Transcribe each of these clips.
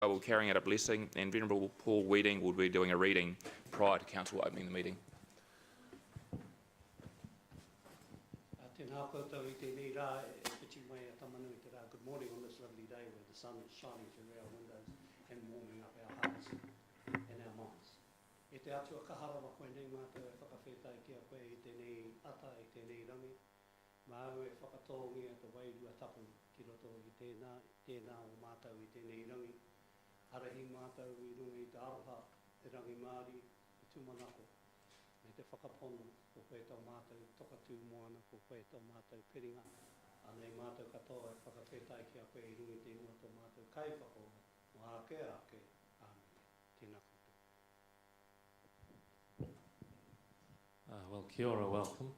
I will carrying out a blessing, and Venerable Paul Weeding will be doing a reading prior to Council opening the meeting. Good morning on this lovely day where the sun is shining through our windows and warming up our hearts and our minds. E te atua kaharawa koe nei mātou e whakawhetai kia koe i tēnei ata i tēnei rangi. Māu e whakatongi a te wairua tapu ki roto i tēnā o mātou i tēnei rangi. Harahi mātou i runga i te aroha e rangi Māori i tūmanako. Me te whakapono ko koe tau mātou tokatū moana ko koe tau mātou piringa. Anei mātou katoa e whakawhetai kia koe i runga i te ingoa tau mātou kaiwhako o ake ake ame. Tēnā koutou. Well, kia ora, welcome.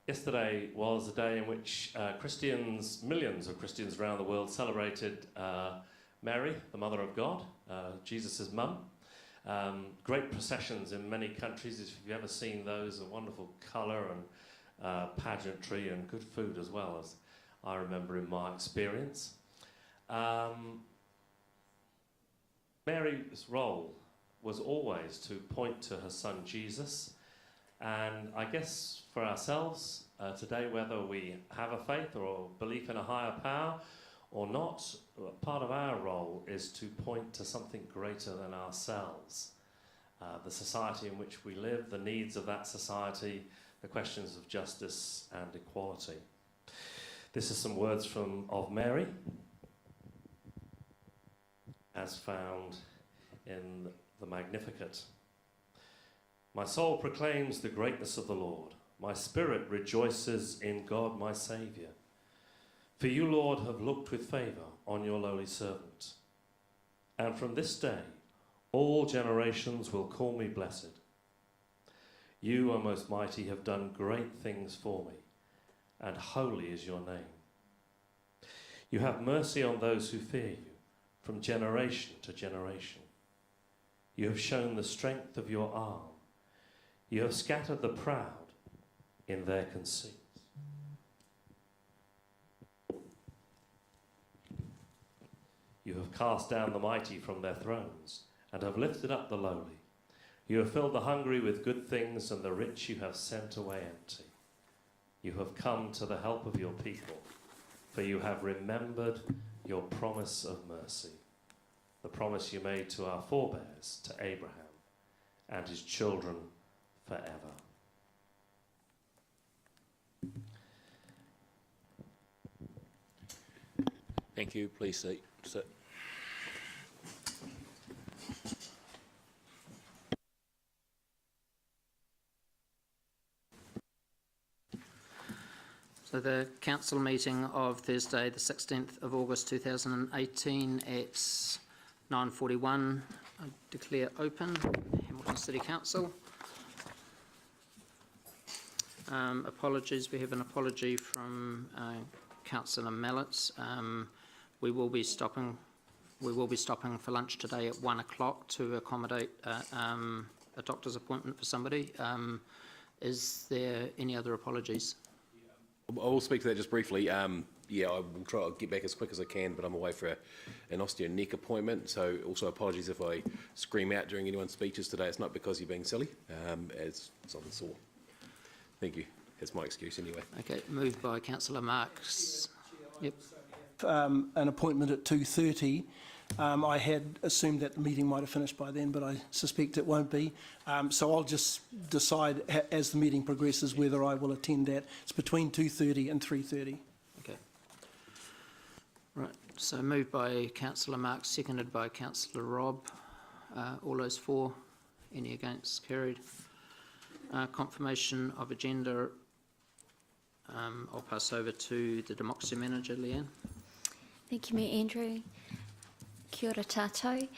Yesterday was a day in which Christians, millions of Christians around the world, celebrated Mary, the Mother of God, Jesus' mum. Great processions in many countries. If you've ever seen those, a wonderful colour and pageantry and good food as well, as I remember in my experience. Mary's role was always to point to her son Jesus, and I guess for ourselves today, whether we have a faith or a belief in a higher power or not, part of our role is to point to something greater than ourselves. The society in which we live, the needs of that society, the questions of justice and equality. This is some words of Mary, as found in the Magnificat. My soul proclaims the greatness of the Lord. My spirit rejoices in God my Saviour. For you, Lord, have looked with favour on your lowly servant. And from this day all generations will call me blessed. You, O Most Mighty, have done great things for me, and holy is your name. You have mercy on those who fear you, from generation to generation. You have shown the strength of your arm. You have scattered the proud in their conceits. You have cast down the mighty from their thrones, and have lifted up the lowly. You have filled the hungry with good things, and the rich you have sent away empty. You have come to the help of your people, for you have remembered your promise of mercy, the promise you made to our forebears, to Abraham and his children forever. Thank you. Please sit. So the council meeting of Thursday the 16th of August 2018 at 9:41 I declare open. Hamilton City Council. Apologies, we have an apology from Councillor Mallett. We will be stopping for lunch today at 1 o'clock to accommodate a doctor's appointment for somebody. Is there any other apologies? I will speak to that just briefly. Yeah, I will try to get back as quick as I can, but I'm away for an osteo neck appointment, so also apologies if I scream out during anyone's speeches today. It's not because you're being silly, it's something sore. Thank you. That's my excuse anyway. Okay, moved by Councillor Marks. Yep. An appointment at 2:30. I had assumed that the meeting might have finished by then, but I suspect it won't be. So I'll just decide as the meeting progresses whether I will attend that. It's between 2:30 and 3:30. Okay. Right, so moved by Councillor Marks, seconded by Councillor Robb. All those for, any against, carried. Confirmation of agenda. I'll pass over to the Democracy Manager, Leanne. Thank you, Mayor Andrew. Kia ora tātou.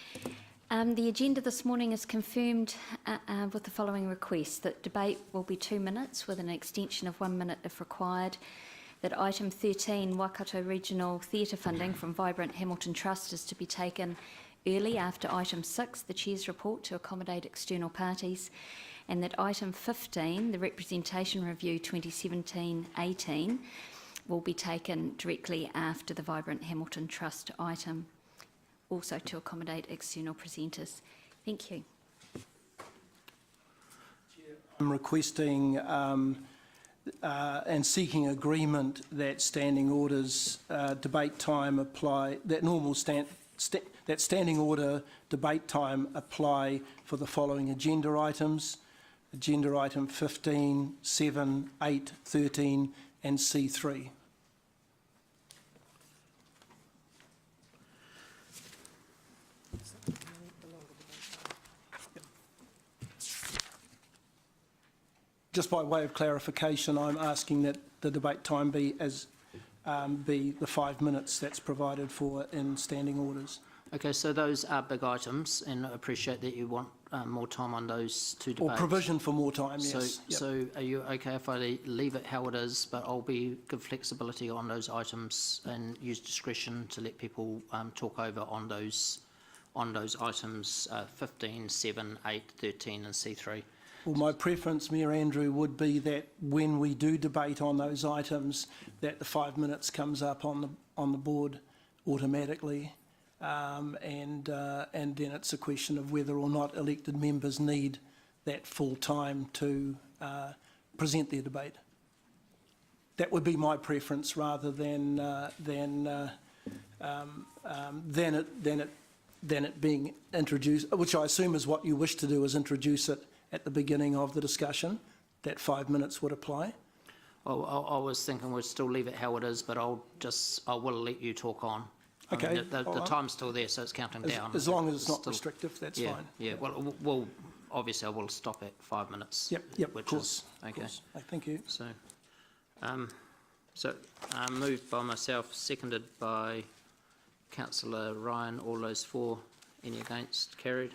The agenda this morning is confirmed with the following request: that debate will be 2 minutes with an extension of 1 minute if required, that item 13, Waikato Regional Theatre funding from Vibrant Hamilton Trust, is to be taken early after item 6, the Chair's report, to accommodate external parties, and that item 15, the Representation Review 2017-18, will be taken directly after the Vibrant Hamilton Trust item, also to accommodate external presenters. Thank you. I'm requesting and seeking agreement that standing orders debate time apply, that standing order debate time apply for the following agenda items. Agenda item 15, 7, 8, 13 and C3. Just by way of clarification, I'm asking that the debate time be the 5 minutes that's provided for in standing orders. Okay, so those are big items, and I appreciate that you want more time on those two debates. Or provision for more time, yes. So are you okay if I leave it how it is, but I'll give flexibility on those items and use discretion to let people talk over on those items 15, 7, 8, 13 and C3? Well, my preference, Mayor Andrew, would be that when we do debate on those items, that the 5 minutes comes up on the board automatically, and then it's a question of whether or not elected members need that full time to present their debate. That would be my preference, rather than it being introduced, which I assume is what you wish to do, is introduce it at the beginning of the discussion. That 5 minutes would apply. Well, I was thinking we'd still leave it how it is, but I will let you talk on. Okay. I mean, the time's still there, so it's counting down. As long as it's not restrictive, that's fine. Yeah, well, obviously I will stop at 5 minutes. Yep, of course. Okay. Of course. Thank you. So, moved by myself, seconded by Councillor Ryan. All those for, any against? Carried.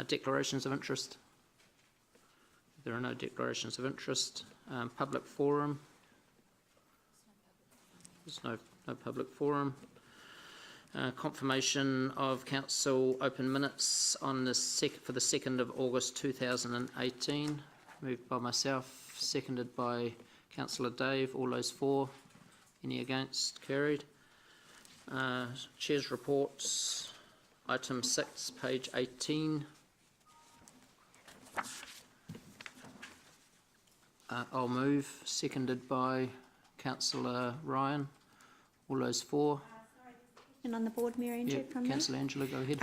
Declarations of interest. There are no declarations of interest. Public forum. There's no public forum. Confirmation of council open minutes on the for the 2nd of August 2018. Moved by myself, seconded by Councillor Dave. All those for, any against? Carried. Chair's reports. Item 6, page 18. I'll move, seconded by Councillor Ryan. All those for? And on the board, Mayor Andrew, Yeah, from me. Councillor Angela, go ahead.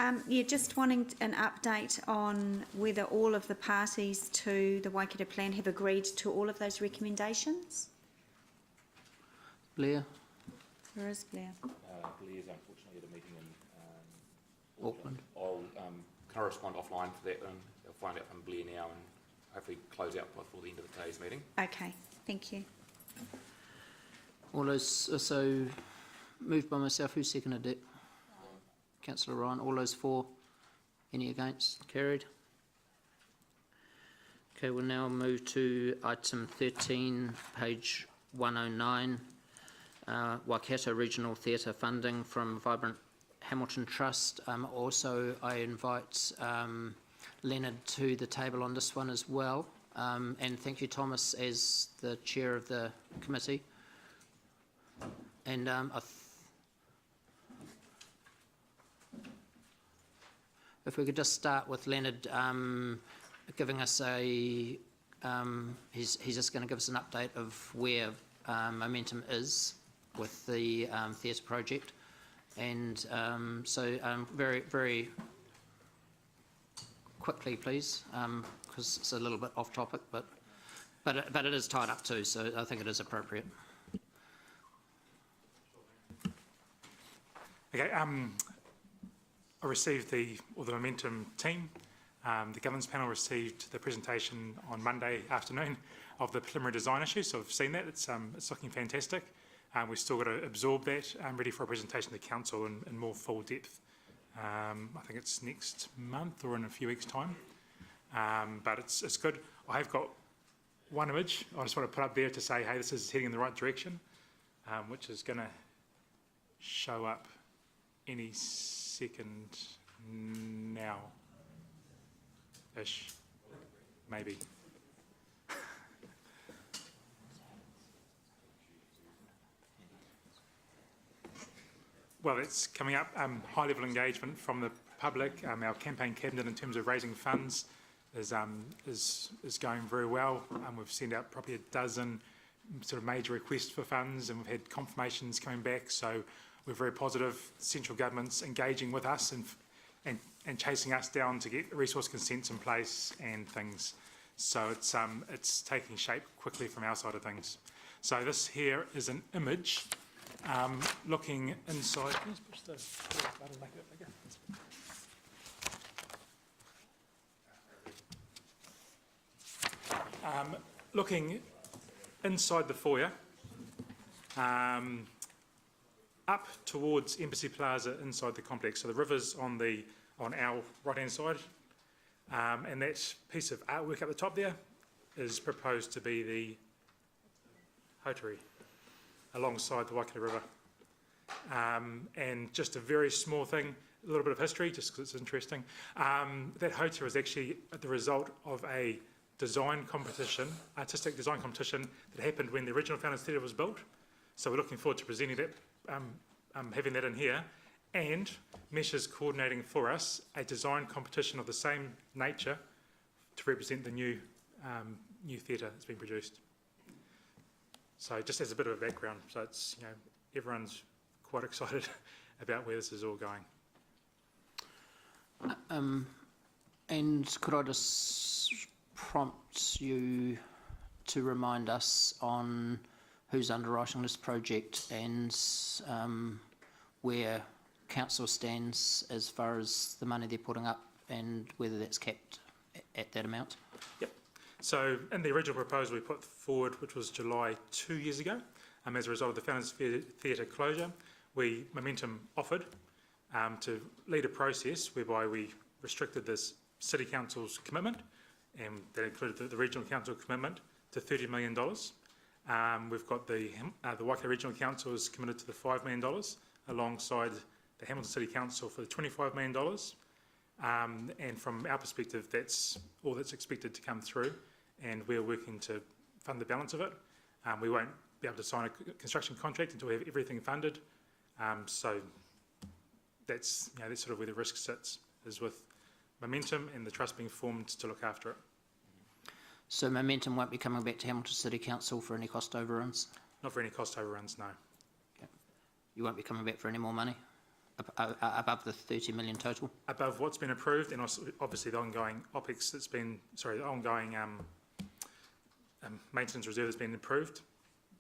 Just wanting an update on whether all of the parties to the Waikato Plan have agreed to all of those recommendations. Blair? Where is Blair? Blair's unfortunately at a meeting in Auckland. I'll correspond offline for that, and I'll find out from Blair now and hopefully close out before the end of today's meeting. Okay, thank you. All those, so moved by myself. Who seconded it? Councillor Ryan. All those for, any against? Carried. Okay, we'll now move to item 13, page 109. Waikato Regional Theatre funding from Vibrant Hamilton Trust. Also, I invite Leonard to the table on this one as well. And thank you, Thomas, as the chair of the committee. And if we could just start with Leonard giving us he's just going to give us an update of where momentum is with the theatre project. And very, very quickly, please, because it's a little bit off topic, but it is tied up too, so I think it is appropriate. Okay, I received the Momentum team. The governance panel received the presentation on Monday afternoon of the preliminary design issue, so I've seen that. It's looking fantastic. We've still got to absorb that. I'm ready for a presentation to the council in more full depth. I think it's next month or in a few weeks' time. But it's good. I have got one image I just want to put up there to say, hey, this is heading in the right direction, which is going to show up any second now-ish, maybe. well, it's coming up. High-level engagement from the public. Our campaign cabinet in terms of raising funds is going very well. We've sent out probably a dozen sort of major requests for funds, and we've had confirmations coming back. So we're very positive. Central government's engaging with us and chasing us down to get resource consents in place and things. So it's taking shape quickly from our side of things. So this here is an image looking inside. Can you just push the button, make it bigger? Looking inside the foyer, up towards Embassy Plaza inside the complex. So the river's on our right-hand side, and that piece of artwork at the top there is proposed to be the hotary alongside the Waikato River. And just a very small thing, a little bit of history, just because it's interesting. That hotary is actually the result of a design competition, artistic design competition that happened when the original Founders Theatre was built. So we're looking forward to presenting that, having that in here. And Mesh is coordinating for us a design competition of the same nature to represent the new theatre that's been produced. So just as a bit of a background, so it's, you know, everyone's quite excited about where this is all going. And could I just prompt you to remind us on who's underwriting this project and where council stands as far as the money they're putting up and whether that's capped at that amount? Yep. So in the original proposal we put forward, which was July 2 years ago, as a result of the Founders Theatre closure, Momentum offered to lead a process whereby we restricted this City Council's commitment, and that included the Regional Council commitment to $30 million. We've got the Waikato Regional Council is committed to the $5 million, alongside the Hamilton City Council for the $25 million. And from our perspective, that's all that's expected to come through, and we're working to fund the balance of it. We won't be able to sign a construction contract until we have everything funded. So that's, you know, that's sort of where the risk sits, is with Momentum and the trust being formed to look after it. So Momentum won't be coming back to Hamilton City Council for any cost overruns? Not for any cost overruns, no. Okay. You won't be coming back for any more money above the 30 million total? Above what's been approved, and also obviously the ongoing OPEX that's been, the ongoing maintenance reserve that's been approved.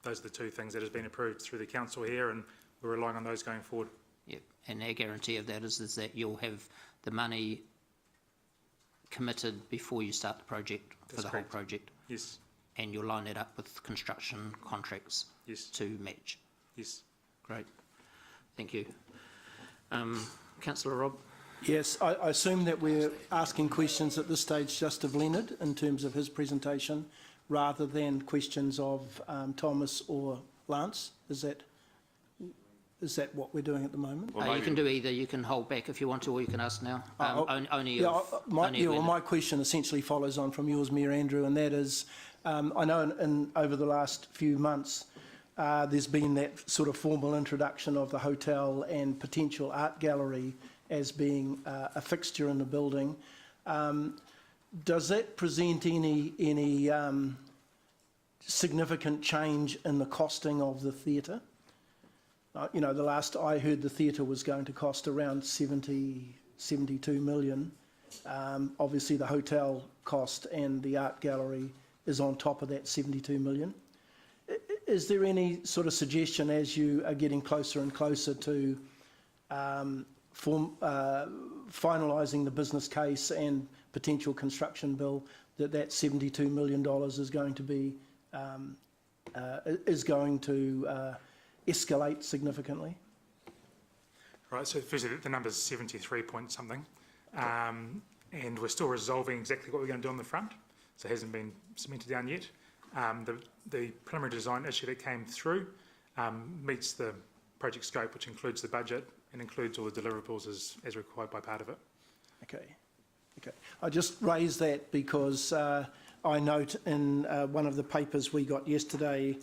Those are the two things that has been approved through the council here, and we're relying on those going forward. Yep, and our guarantee of that is that you'll have the money committed before you start the project for the whole project? Yes. And you'll line it up with construction contracts? Yes. To match? Yes. Great. Thank you. Councillor Robb? Yes, I assume that we're asking questions at this stage just of Leonard in terms of his presentation, rather than questions of Thomas or Lance. Is that what we're doing at the moment? Well, you can do either. You can hold back if you want to, or you can ask now. My question essentially follows on from yours, Mayor Andrew, and that is, I know over the last few months there's been that sort of formal introduction of the hotel and potential art gallery as being a fixture in the building. Does that present any significant change in the costing of the theatre? You know, the last I heard, the theatre was going to cost around 72 million. Obviously, the hotel cost and the art gallery is on top of that 72 million. Is there any sort of suggestion, as you are getting closer and closer to finalising the business case and potential construction bill, that $72 million is going to be escalate significantly? Right, so firstly the number's 73 point something, and we're still resolving exactly what we're going to do on the front, so it hasn't been cemented down yet. The preliminary design issue that came through meets the project scope, which includes the budget and includes all the deliverables as required by part of it. Okay. I just raised that because I note in one of the papers we got yesterday,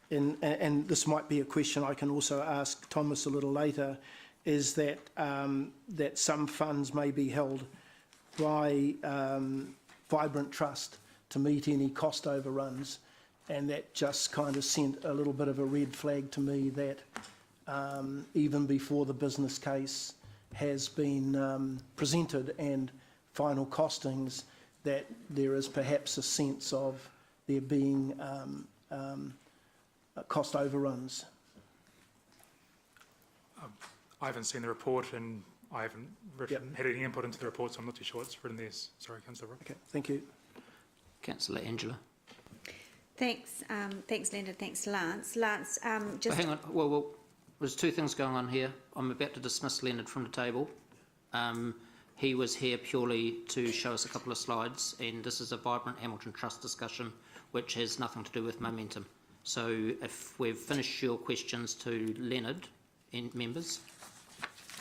and this might be a question I can also ask Thomas a little later, is that that some funds may be held by Vibrant Trust to meet any cost overruns, and that just kind of sent a little bit of a red flag to me that even before the business case has been presented and final costings, that there is perhaps a sense of there being cost overruns. I haven't seen the report and I haven't had any input into the report, so I'm not too sure what's written there. Sorry, Councillor Rook. Okay, thank you. Councillor Angela. Thanks, thanks, Leonard. Thanks, Lance. Lance, just Hang on. Well, there's two things going on here. I'm about to dismiss Leonard from the table. He was here purely to show us a couple of slides, and this is a Vibrant Hamilton Trust discussion, which has nothing to do with momentum. So if we've finished your questions to Leonard and members.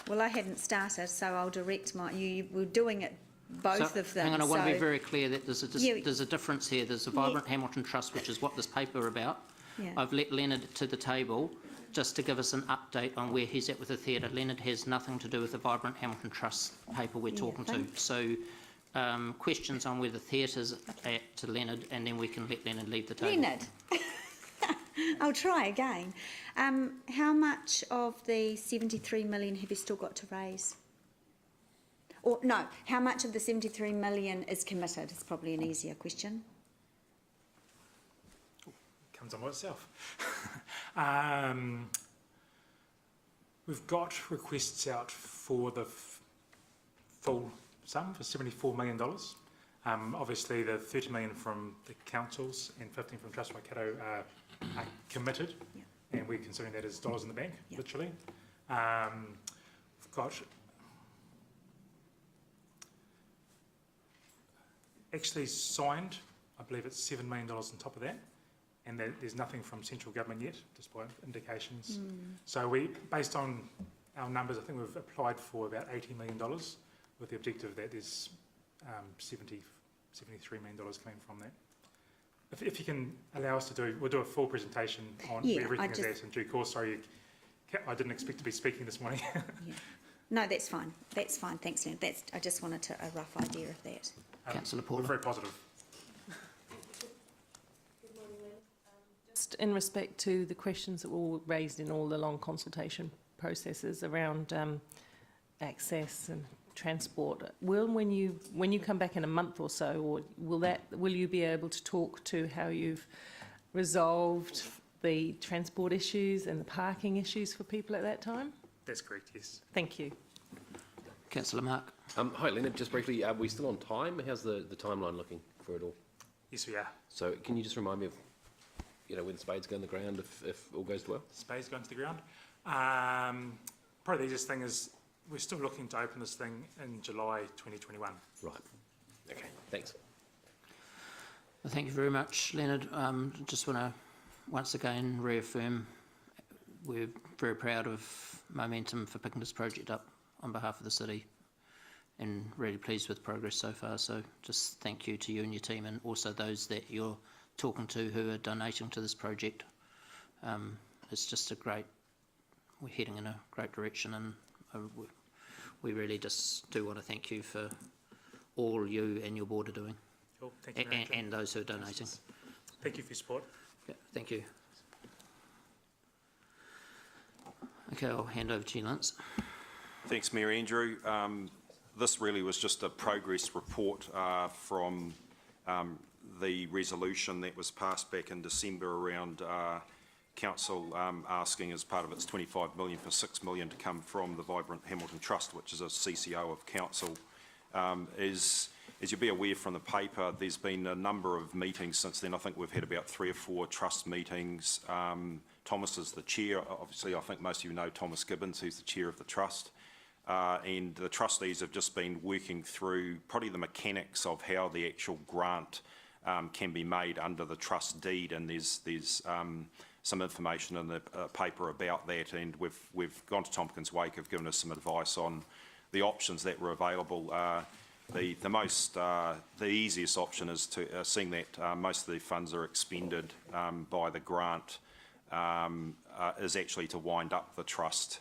Well, I hadn't started, so I'll direct my. You were doing it both of them. Hang on, I want to be so- very clear that there's a difference here. There's a Vibrant Hamilton Trust, which is what this paper about. Yeah. I've let Leonard to the table just to give us an update on where he's at with the theatre. Leonard has nothing to do with the Vibrant Hamilton Trust paper we're talking to. So questions on where the theatre's at to Leonard, and then we can let Leonard leave the table. Leonard, I'll try again. How much of the 73 million have you still got to raise? Or no, how much of the 73 million is committed? It's probably an easier question. Comes on by itself. We've got requests out for the full sum for $74 million. Obviously, the 30 million from the councils and 15 from Trust Waikato are committed, and we're considering that as dollars in the bank, literally. We've got actually signed, I believe it's $7 million on top of that, and there's nothing from central government yet, despite indications. So we, based on our numbers, I think we've applied for about $80 million, with the objective that there's $73 million coming from that. If you can allow us to do, we'll do a full presentation on where everything is at in due course. Sorry, I didn't expect to be speaking this morning. No, that's fine. That's fine. Thanks, Leonard. I just wanted a rough idea of that. Councillor We're Paula. very positive. Just in respect to the questions that were raised in all the long consultation processes around access and transport, when you come back in a month or so, or will you be able to talk to how you've resolved the transport issues and the parking issues for people at that time? That's correct, yes. Thank you. Councillor Mark. Hi, Leonard. Just briefly, are we still on time? How's the timeline looking for it all? Yes, we are. So can you just remind me of, when the spades go in the ground if all goes well? Spades going to the ground. Probably the easiest thing is we're still looking to open this thing in July 2021. Right. Okay, thanks. Well, thank you very much, Leonard. Just want to once again reaffirm we're very proud of Momentum for picking this project up on behalf of the city, and really pleased with progress so far. So just thank you to you and your team, and also those that you're talking to who are donating to this project. It's just we're heading in a great direction, and we really just do want to thank you for all you and your board are doing, Cool. Thank you very much. and those who are donating. Thank you for your support. Yeah, thank you. Okay, I'll hand over to you, Lance. Thanks, Mayor Andrew. This really was just a progress report from the resolution that was passed back in December around Council asking as part of its 25 million for 6 million to come from the Vibrant Hamilton Trust, which is a CCO of Council. As you'll be aware from the paper, there's been a number of meetings since then. I think we've had about 3 or 4 trust meetings. Thomas is the chair. Obviously, I think most of you know Thomas Gibbons, who's the chair of the trust. And the trustees have just been working through probably the mechanics of how the actual grant can be made under the trust deed, and there's some information in the paper about that, and we've gone to Tompkins Wake, have given us some advice on the options that were available. The easiest option is to seeing that most of the funds are expended by the grant is actually to wind up the trust,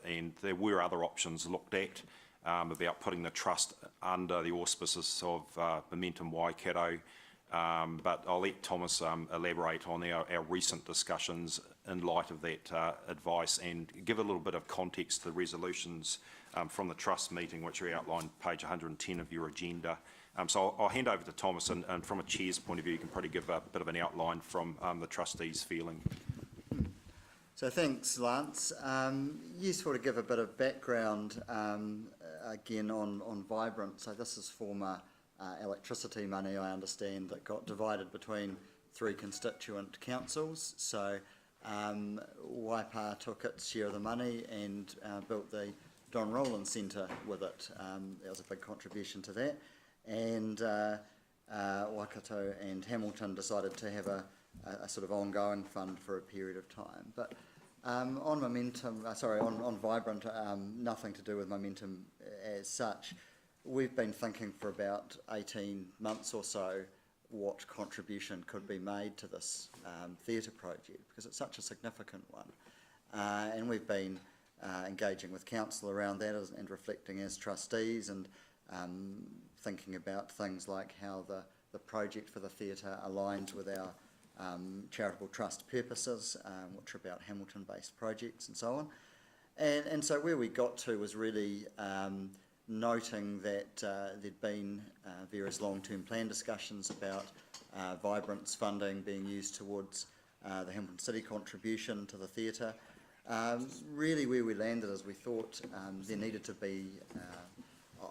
and there were other options looked at about putting the trust under the auspices of Momentum Waikato, but I'll let Thomas elaborate on our recent discussions in light of that advice and give a little bit of context to the resolutions from the trust meeting, which are outlined page 110 of your agenda. So I'll hand over to Thomas, and from a chair's point of view, you can probably give a bit of an outline from the trustees' feeling. So thanks, Lance. Useful to give a bit of background again on Vibrant. So this is former electricity money, I understand, that got divided between 3 constituent councils. So Waipa took its share of the money and built the Don Rowland Centre with it. There was a big contribution to that. And Waikato and Hamilton decided to have a sort of ongoing fund for a period of time. But on Momentum, on Vibrant, nothing to do with Momentum as such, we've been thinking for about 18 months or so what contribution could be made to this theatre project, because it's such a significant one. And we've been engaging with council around that and reflecting as trustees, and thinking about things like how the project for the theatre aligns with our charitable trust purposes, which are about Hamilton-based projects and so on. And so where we got to was really noting that there'd been various long-term plan discussions about Vibrant's funding being used towards the Hamilton City contribution to the theatre. Really where we landed is we thought there needed to be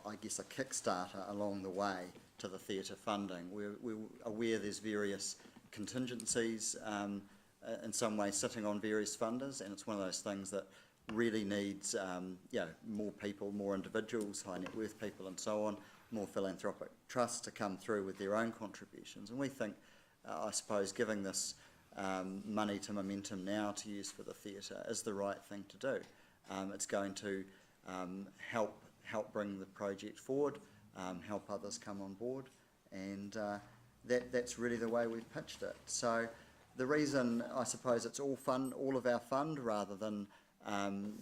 I guess a kickstarter along the way to the theatre funding. We're aware there's various contingencies in some ways sitting on various funders, and it's one of those things that really needs more people, more individuals, high net worth people and so on, more philanthropic trusts to come through with their own contributions. And we think, I suppose, giving this money to Momentum now to use for the theatre is the right thing to do. It's going to help bring the project forward, help others come on board, and that's really the way we've pitched it. So the reason, I suppose, it's all of our fund rather than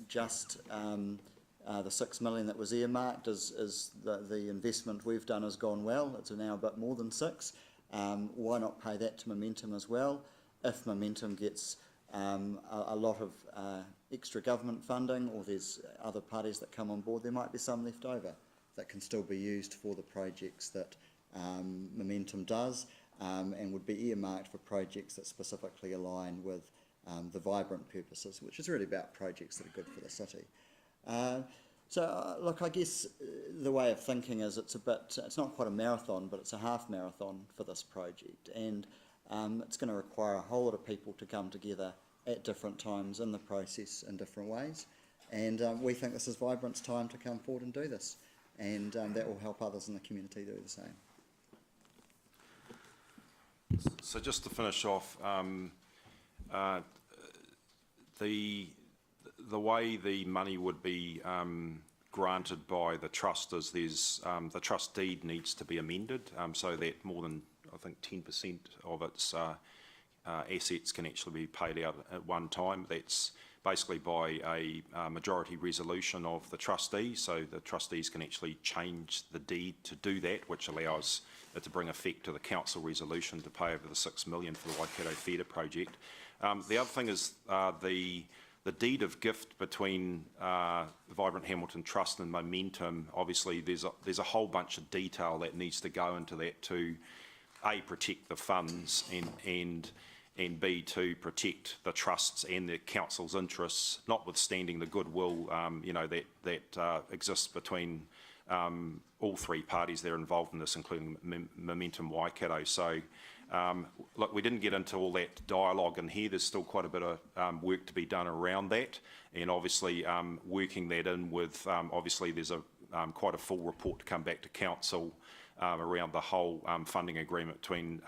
just the 6 million that was earmarked is the investment we've done has gone well. It's now a bit more than 6. Why not pay that to Momentum as well? If Momentum gets a lot of extra government funding, or there's other parties that come on board, there might be some left over that can still be used for the projects that Momentum does, and would be earmarked for projects that specifically align with the Vibrant purposes, which is really about projects that are good for the city. Look, I guess the way of thinking is it's not quite a marathon, but it's a half marathon for this project, and it's going to require a whole lot of people to come together at different times in the process in different ways, and we think this is Vibrant's time to come forward and do this, and that will help others in the community do the same. So just to finish off, the way the money would be granted by the trust is the trust deed needs to be amended so that more than, I think, 10% of its assets can actually be paid out at one time. That's basically by a majority resolution of the trustees, so the trustees can actually change the deed to do that, which allows it to bring effect to the council resolution to pay over the 6 million for the Waikato Theatre project. The other thing is the deed of gift between the Vibrant Hamilton Trust and Momentum. Obviously, there's a whole bunch of detail that needs to go into that to A, protect the funds, and B, to protect the trusts and the council's interests, notwithstanding the goodwill that exists between all 3 parties that are involved in this, including Momentum Waikato. So, look, we didn't get into all that dialogue in here. There's still quite a bit of work to be done around that, and obviously working that in with, obviously there's quite a full report to come back to council around the whole funding agreement between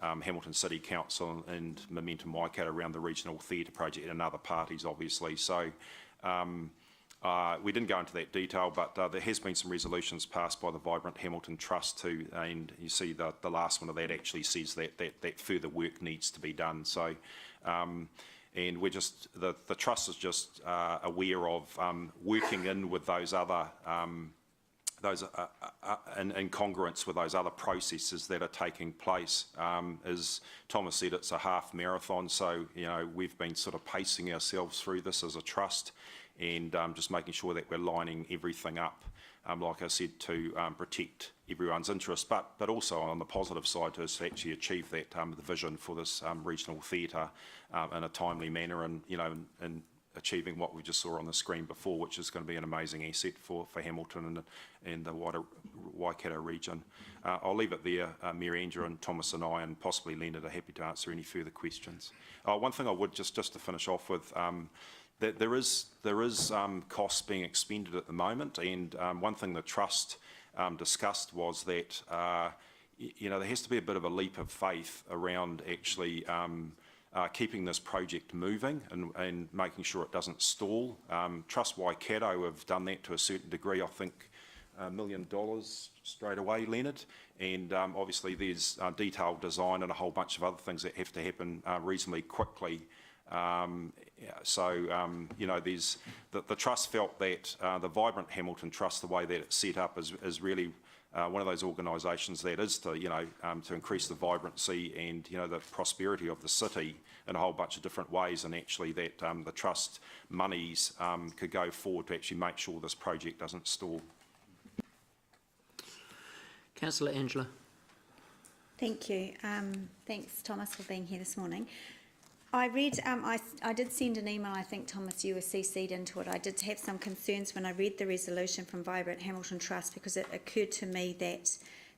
Hamilton City Council and Momentum Waikato around the regional theatre project and other parties, obviously. So we didn't go into that detail, but there has been some resolutions passed by the Vibrant Hamilton Trust too, and you see the last one of that actually says that further work needs to be done. So And we're just, the Trust is just aware of working in with those other, in congruence with those other processes that are taking place. As Thomas said, it's a half marathon, so we've been sort of pacing ourselves through this as a trust, and just making sure that we're lining everything up, like I said, to protect everyone's interest, but also on the positive side to actually achieve that the vision for this regional theatre in a timely manner, and and achieving what we just saw on the screen before, which is going to be an amazing asset for Hamilton and the wider Waikato region. I'll leave it there. Mary Andrew and Thomas and I, and possibly Leonard, are happy to answer any further questions. One thing I would just to finish off with, that there is costs being expended at the moment, and one thing the Trust discussed was that there has to be a bit of a leap of faith around actually keeping this project moving and making sure it doesn't stall. Trust Waikato have done that to a certain degree, I think $1 million straight away, Leonard, and obviously there's detailed design and a whole bunch of other things that have to happen reasonably quickly. There's the Trust felt that the Vibrant Hamilton Trust, the way that it's set up, is really one of those organisations that is to to increase the vibrancy and the prosperity of the city in a whole bunch of different ways, and actually that the Trust monies could go forward to actually make sure this project doesn't stall. Councillor Angela. Thank you. Thanks, Thomas, for being here this morning. I read, I did send an email, I think, Thomas, you were CC'd into it. I did have some concerns when I read the resolution from Vibrant Hamilton Trust, because it occurred to me that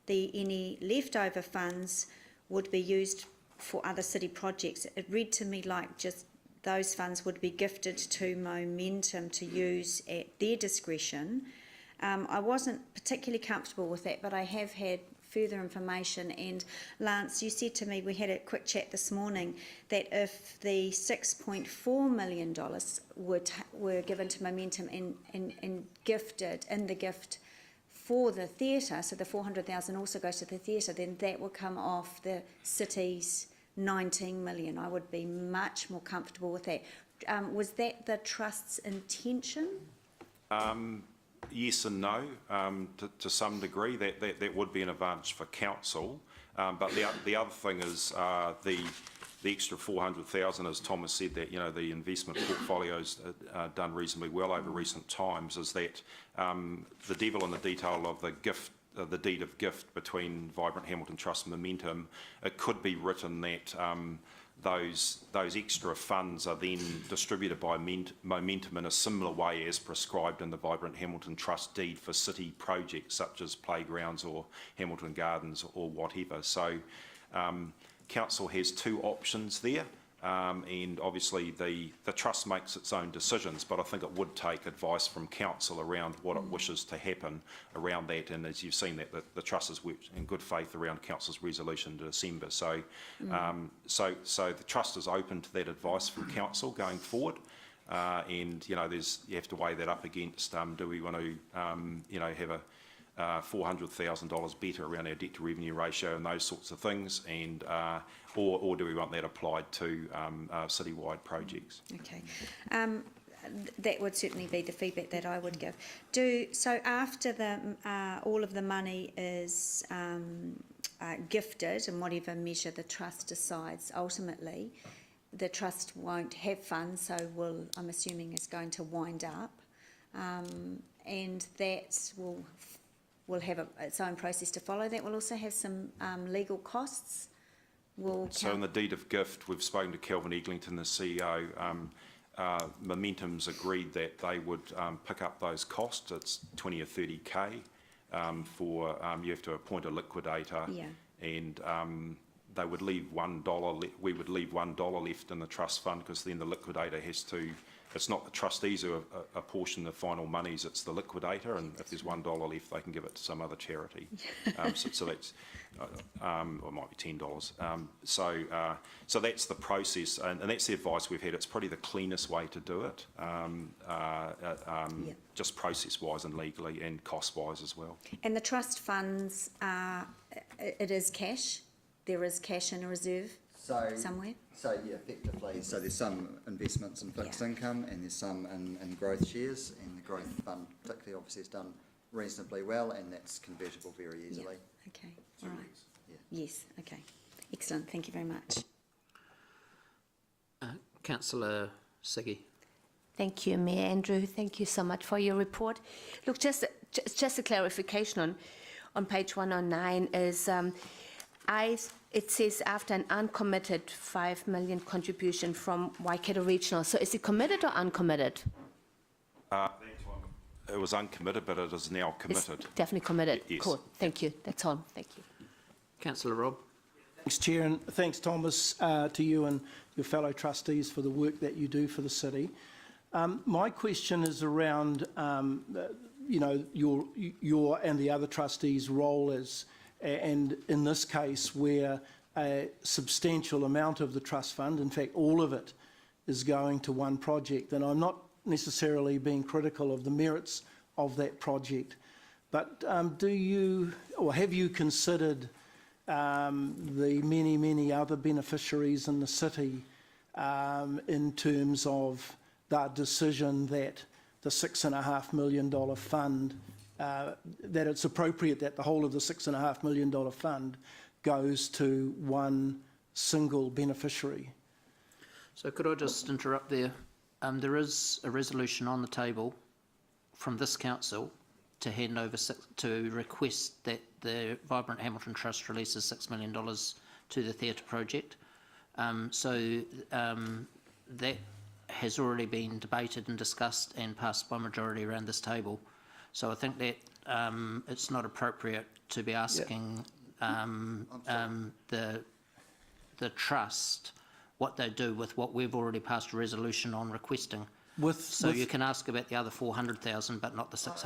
any leftover funds would be used for other city projects. It read to me like just those funds would be gifted to Momentum to use at their discretion. I wasn't particularly comfortable with that, but I have had further information, and Lance, you said to me, we had a quick chat this morning, that if the $6.4 million were given to Momentum and gifted in the gift for the theatre, so the 400,000 also goes to the theatre, then that would come off the city's 19 million. I would be much more comfortable with that. Was that the Trust's intention? Yes and no, to some degree. That would be an advantage for council, but the other thing is the extra 400,000, as Thomas said, that the investment portfolio's done reasonably well over recent times. Is that the devil in the detail of the gift, the deed of gift between Vibrant Hamilton Trust and Momentum? It could be written that those extra funds are then distributed by Momentum in a similar way as prescribed in the Vibrant Hamilton Trust deed for city projects such as playgrounds or Hamilton Gardens or whatever. So council has two options there, and obviously the Trust makes its own decisions, but I think it would take advice from council around what it wishes to happen around that. And as you've seen, that the Trust has worked in good faith around council's resolution to December. So so the Trust is open to that advice from council going forward, and you have to weigh that up against do we want to have a $400,000 better around our debt to revenue ratio and those sorts of things, and or do we want that applied to citywide projects? Okay, that would certainly be the feedback that I would give. So after all of the money is gifted, in whatever measure the Trust decides, ultimately the Trust won't have funds, so I'm assuming is going to wind up, and that will have its own process to follow. That will also have some legal costs. So in the deed of gift, we've spoken to Kelvin Eglinton, the CEO. Momentum's agreed that they would pick up those costs. It's 20 or 30K for you have to appoint a liquidator, and they would leave $1. We would leave $1 left in the trust fund, because then the liquidator has to. It's not the trustees who apportion the final monies, it's the liquidator, and if there's $1 left, they can give it to some other charity. So that's, or it might be $10. So that's the process, and that's the advice we've had. It's probably the cleanest way to do it, just process-wise and legally and cost-wise as well. And the trust funds, it is cash? There is cash in a reserve somewhere? So, yeah, effectively, so there's some investments in fixed income and there's some in growth shares, and the growth fund particularly obviously has done reasonably well, and that's convertible very easily. Yeah. Okay, all right. Yeah. Yes, okay. Excellent, thank you very much. Councillor Siggy. Thank you, Mayor Andrew. Thank you so much for your report. Look, just a clarification on page 109 is it says after an uncommitted 5 million contribution from Waikato Regional. So is it committed or uncommitted? It was uncommitted, but it is now committed. It's definitely committed. Yes. Cool. Thank you. That's all. Thank you. Councillor Robb. Thanks, Chair, and thanks, Thomas, to you and your fellow trustees for the work that you do for the city. My question is around, you know, your and the other trustees' role as, and in this case, where a substantial amount of the trust fund, in fact, all of it, is going to one project. And I'm not necessarily being critical of the merits of that project, but do you, or have you considered the many other beneficiaries in the city in terms of the decision that the $6.5 million fund, that it's appropriate that the whole of the $6.5 million fund goes to one single beneficiary? So could I just interrupt there? There is a resolution on the table from this council to hand over to request that the Vibrant Hamilton Trust releases $6 million to the theatre project. That has already been debated and discussed and passed by majority around this table. So I think that it's not appropriate to be asking the trust what they do with what we've already passed a resolution on requesting. You can ask about the other 400,000, but not the 6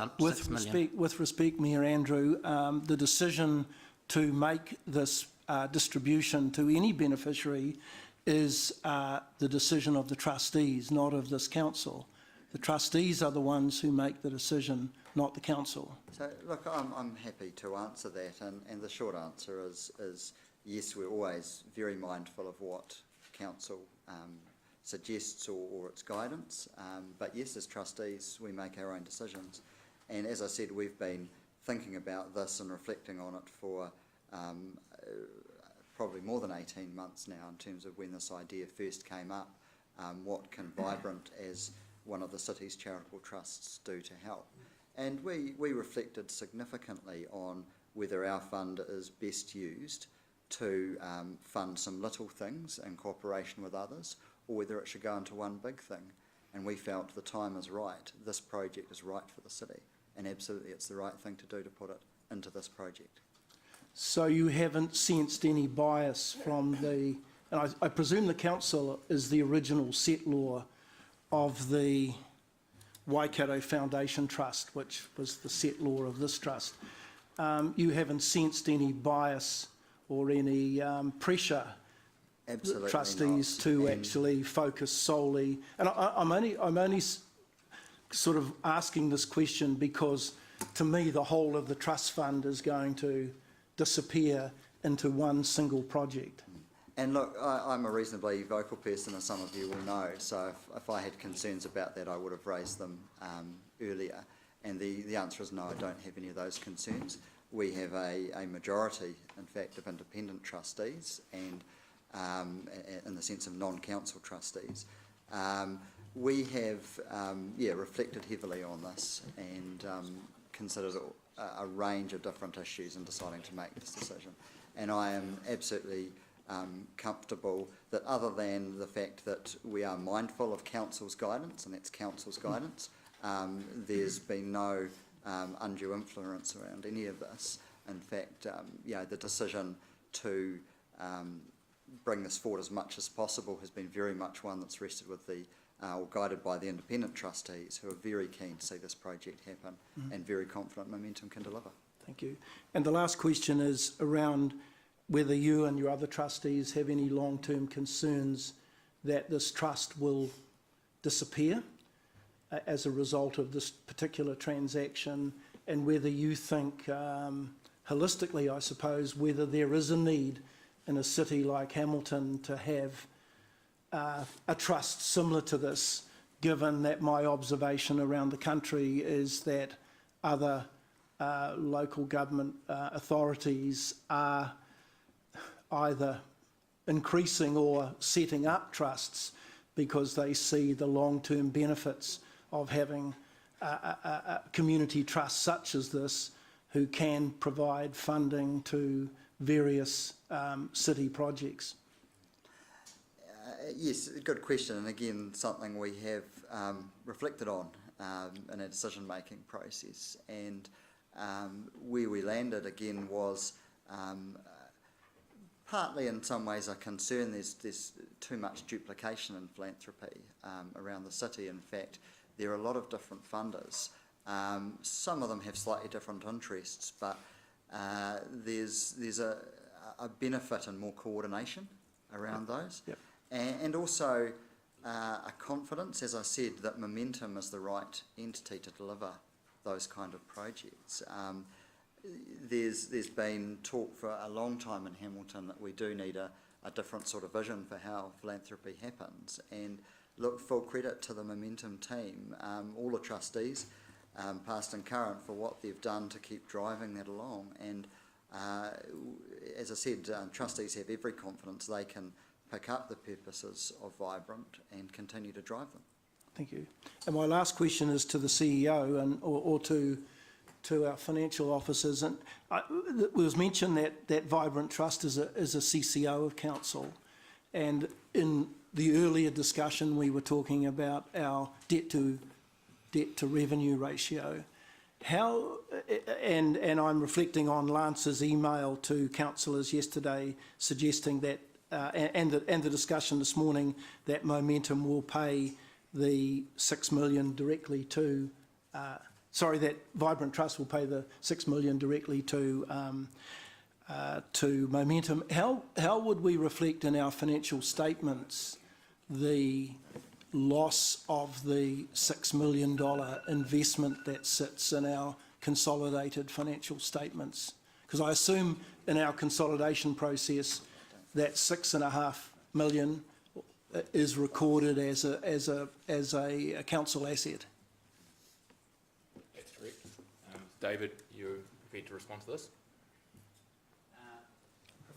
million. With respect, Mayor Andrew, the decision to make this distribution to any beneficiary is the decision of the trustees, not of this council. The trustees are the ones who make the decision, not the council. So, look, I'm happy to answer that, and the short answer is yes, we're always very mindful of what council suggests or its guidance, but yes, as trustees, we make our own decisions. And as I said, we've been thinking about this and reflecting on it for probably more than 18 months now in terms of when this idea first came up. What can Vibrant, as one of the city's charitable trusts, do to help? And we reflected significantly on whether our fund is best used to fund some little things in cooperation with others, or whether it should go into one big thing. And we felt the time is right. This project is right for the city, and absolutely it's the right thing to do to put it into this project. So you haven't sensed any bias from the, and I presume the council is the original settlor of the Waikato Foundation Trust, which was the settlor of this trust. You haven't sensed any bias or any pressure, Absolutely trustees, not. to actually focus solely. And I'm only sort of asking this question because, to me, the whole of the trust fund is going to disappear into one single project. And look, I'm a reasonably vocal person, as some of you will know, so if I had concerns about that, I would have raised them earlier. And the answer is no, I don't have any of those concerns. We have a majority, in fact, of independent trustees and in the sense of non-council trustees. We have reflected heavily on this and considered a range of different issues in deciding to make this decision. And I am absolutely comfortable that, other than the fact that we are mindful of council's guidance, and that's council's guidance, there's been no undue influence around any of this. In fact, the decision to bring this forward as much as possible has been very much one that's rested with or guided by the independent trustees, who are very keen to see this project happen and very confident Momentum can deliver. Thank you. And the last question is around whether you and your other trustees have any long-term concerns that this trust will disappear as a result of this particular transaction, and whether you think, holistically I suppose, whether there is a need in a city like Hamilton to have a trust similar to this, given that my observation around the country is that other local government authorities are either increasing or setting up trusts because they see the long-term benefits of having a community trust such as this, who can provide funding to various city projects. Yes, good question, and again, something we have reflected on in our decision-making process. And where we landed, again, was partly in some ways a concern there's too much duplication in philanthropy around the city. In fact, there are a lot of different funders. Some of them have slightly different interests, but there's a benefit in more coordination around those. Yep. And also a confidence, as I said, that Momentum is the right entity to deliver those kind of projects. There's been talk for a long time in Hamilton that we do need a different sort of vision for how philanthropy happens. And look, full credit to the Momentum team, all the trustees, past and current, for what they've done to keep driving that along. And as I said, trustees have every confidence they can pick up the purposes of Vibrant and continue to drive them. Thank you. And my last question is to the CEO and or to our financial officers. And it was mentioned that Vibrant Trust is a CCO of council, and in the earlier discussion we were talking about our debt to revenue ratio. How, and I'm reflecting on Lance's email to councillors yesterday suggesting that, and the discussion this morning, that Momentum will pay the 6 million directly to, that Vibrant Trust will pay the 6 million directly to Momentum. How would we reflect in our financial statements the loss of the $6 million investment that sits in our consolidated financial statements? Because I assume in our consolidation process that $6.5 million is recorded as a council asset. That's correct. David, you're prepared to respond to this?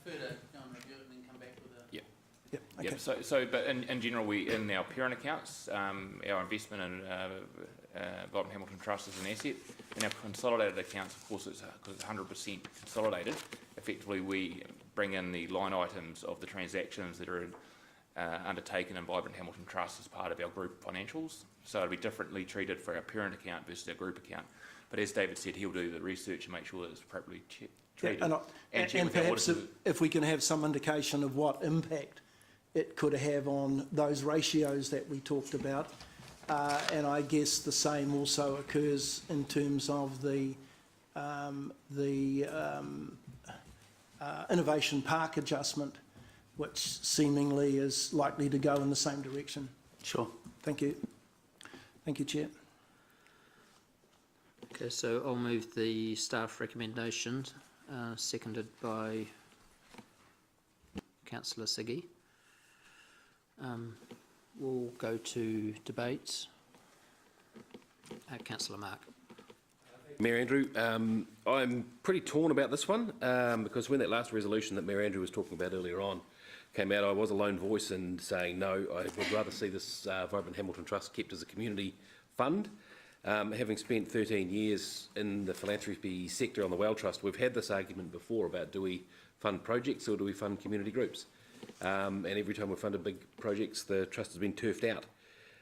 Prefer to go and review it and then come back with a... Yep. Yep. Okay. Yep. But in general, we in our parent accounts, our investment in Vibrant Hamilton Trust is an asset. In our consolidated accounts, of course, it's 100% consolidated. Effectively, we bring in the line items of the transactions that are undertaken in Vibrant Hamilton Trust as part of our group financials. So it'll be differently treated for our parent account versus our group account. But as David said, he'll do the research and make sure that it's appropriately treated. Yeah, and perhaps if we can have some indication of what impact it could have on those ratios that we talked about. And I guess the same also occurs in terms of the Innovation Park adjustment, which seemingly is likely to go in the same direction. Sure. Thank you. Thank you, Chair. Okay, so I'll move the staff recommendations, seconded by Councillor Siggy. We'll go to debates. Councillor Mark. Mayor Andrew, I'm pretty torn about this one because when that last resolution that Mayor Andrew was talking about earlier on came out, I was a lone voice in saying no, I would rather see this Vibrant Hamilton Trust kept as a community fund. Having spent 13 years in the philanthropy sector on the Well Trust, we've had this argument before about do we fund projects or do we fund community groups? And every time we've funded big projects, the trust has been turfed out.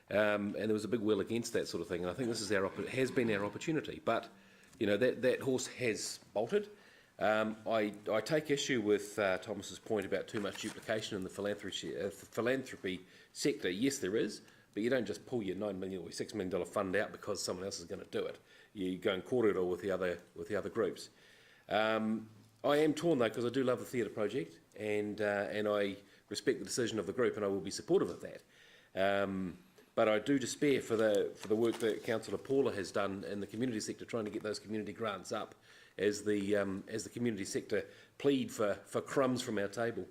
And there was a big will against that sort of thing. And I think this is has been our opportunity. But, you know, that horse has bolted. I take issue with Thomas's point about too much duplication in the philanthropy sector. Yes, there is. But you don't just pull your $9 million or $6 million fund out because someone else is going to do it. You go and court it all with the other groups. I am torn, though, because I do love the theatre project. And I respect the decision of the group, and I will be supportive of that. But I do despair for the work that Councillor Paula has done in the community sector, trying to get those community grants up as the community sector plead for crumbs from our table.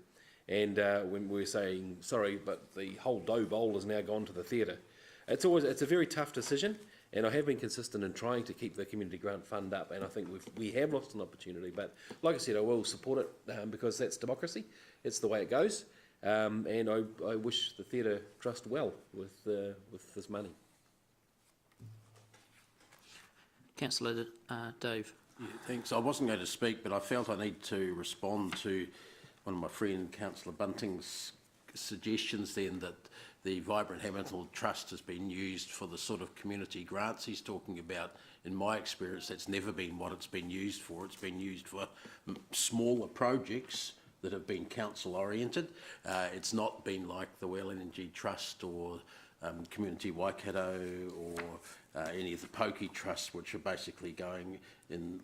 And when we're saying, sorry, but the whole dough bowl has now gone to the theatre. It's a very tough decision, and I have been consistent in trying to keep the community grant fund up, and I think we have lost an opportunity. But like I said, I will support it because that's democracy. It's the way it goes, and I wish the Theatre Trust well with this money. Councillor Dave. Yeah, thanks. I wasn't going to speak, but I felt I need to respond to one of my friend Councillor Bunting's suggestions then that the Vibrant Hamilton Trust has been used for the sort of community grants he's talking about. In my experience, that's never been what it's been used for. It's been used for smaller projects that have been council oriented. It's not been like the Well Energy Trust or Community Waikato or any of the Poki trusts, which are basically going in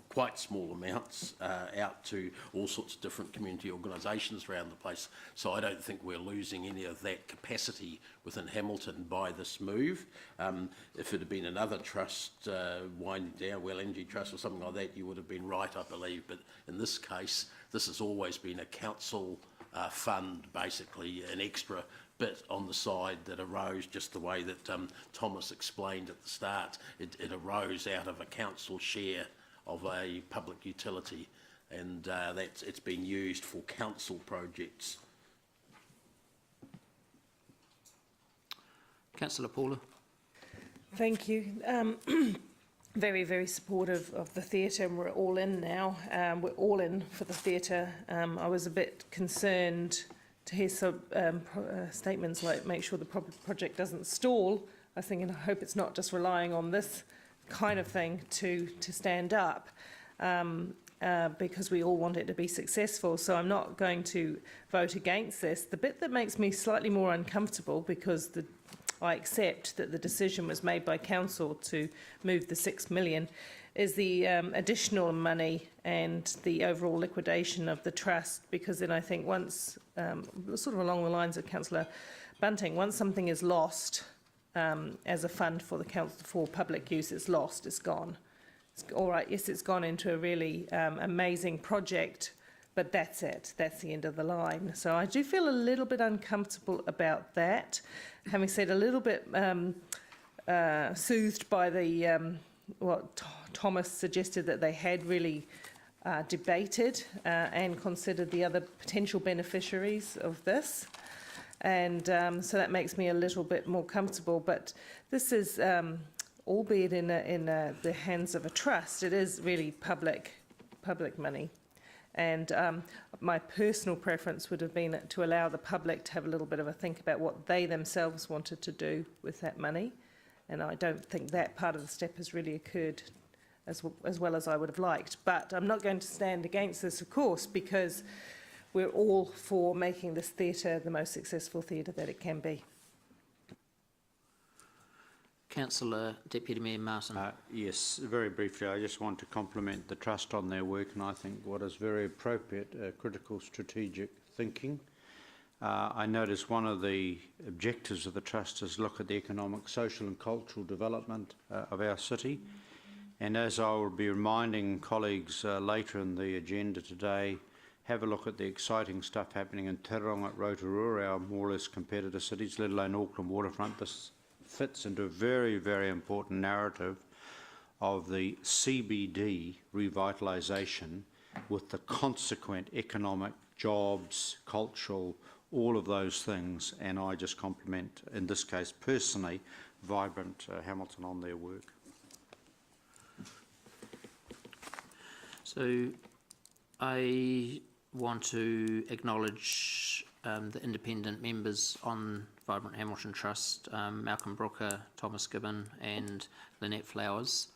quite small amounts out to all sorts of different community organisations around the place. So I don't think we're losing any of that capacity within Hamilton by this move. If it had been another trust winding down, Well Energy Trust or something like that, you would have been right, I believe. But in this case, this has always been a council fund, basically an extra bit on the side that arose just the way that Thomas explained at the start. It arose out of a council share of a public utility, and it's been used for council projects. Councillor Paula. Thank you. Very, very supportive of the theatre, and we're all in now. We're all in for the theatre. I was a bit concerned to hear some statements like make sure the project doesn't stall. I was thinking, I hope it's not just relying on this kind of thing to stand up, because we all want it to be successful. So I'm not going to vote against this. The bit that makes me slightly more uncomfortable, because I accept that the decision was made by council to move the 6 million, is the additional money and the overall liquidation of the trust, because then I think once, sort of along the lines of Councillor Bunting, once something is lost as a fund for the council for public use, it's lost, it's gone. It's, all right, yes, it's gone into a really amazing project, but that's it, that's the end of the line. So I do feel a little bit uncomfortable about that. Having said, a little bit soothed by the what Thomas suggested, that they had really debated and considered the other potential beneficiaries of this. And so that makes me a little bit more comfortable. But this is, albeit in the hands of a trust, it is really public money. And my personal preference would have been to allow the public to have a little bit of a think about what they themselves wanted to do with that money. And I don't think that part of the step has really occurred as well as I would have liked. But I'm not going to stand against this, of course, because we're all for making this theatre the most successful theatre that it can be. Councillor Deputy Mayor Martin. Yes, very briefly, I just want to compliment the Trust on their work, and I think what is very appropriate, critical strategic thinking. I notice one of the objectives of the Trust is look at the economic, social and cultural development of our city. And as I will be reminding colleagues later in the agenda today, have a look at the exciting stuff happening in Tauranga at Rotorua, our more or less competitor cities, let alone Auckland waterfront. This fits into a very, very important narrative of the CBD revitalisation with the consequent economic, jobs, cultural, all of those things. And I just compliment, in this case personally, Vibrant Hamilton on their work. So I want to acknowledge the independent members on Vibrant Hamilton Trust, Malcolm Brooker, Thomas Gibbon and Lynette Flowers.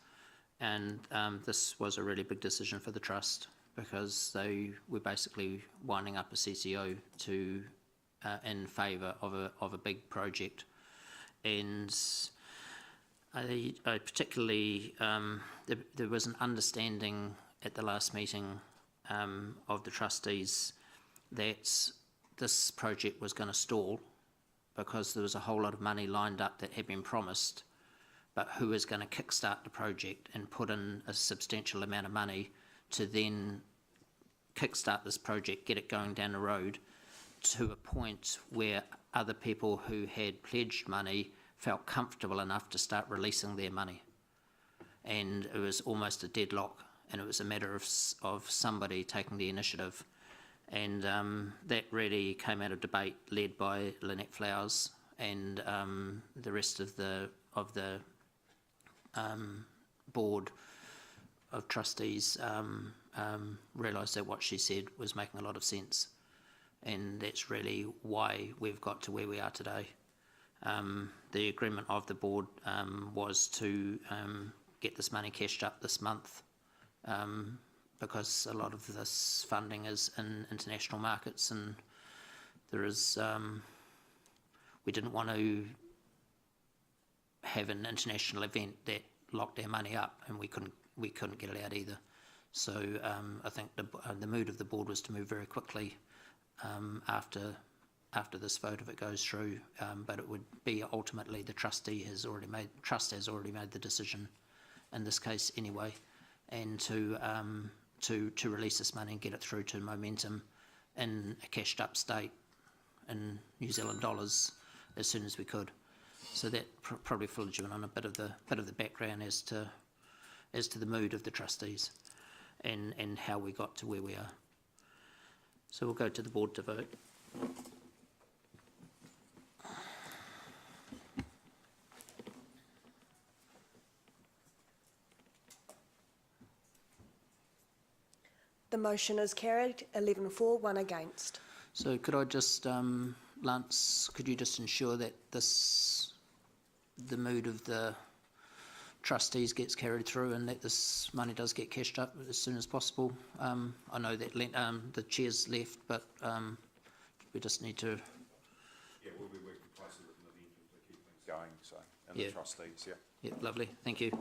And this was a really big decision for the Trust, because they were basically winding up a CCO to in favour of a big project. And I particularly, there was an understanding at the last meeting of the trustees that this project was going to stall, because there was a whole lot of money lined up that had been promised but who is going to kickstart the project and put in a substantial amount of money to then kickstart this project, get it going down the road to a point where other people who had pledged money felt comfortable enough to start releasing their money. And it was almost a deadlock, and it was a matter of somebody taking the initiative. And that really came out of debate led by Lynette Flowers and the rest of the board of trustees realised that what she said was making a lot of sense, and that's really why we've got to where we are today. The agreement of the board was to get this money cashed up this month, because a lot of this funding is in international markets, and there is we didn't want to have an international event that locked our money up, and we couldn't get it out either. So I think the mood of the board was to move very quickly after this vote if it goes through, but it would be ultimately the trust has already made the decision in this case anyway, and to release this money and get it through to Momentum in a cashed up state in New Zealand dollars as soon as we could. So that probably filled you in on a bit of the background as to the mood of the trustees and how we got to where we are. So we'll go to the board to vote. The motion is carried, 11 for, 1 against. So could I just, Lance, could you just ensure that the mood of the trustees gets carried through and that this money does get cashed up as soon as possible? I know that the chair's left, but we just need to... Yeah, we'll be working closely with Momentum to keep things going, so, and the trustees, yeah. Yeah, lovely, thank you.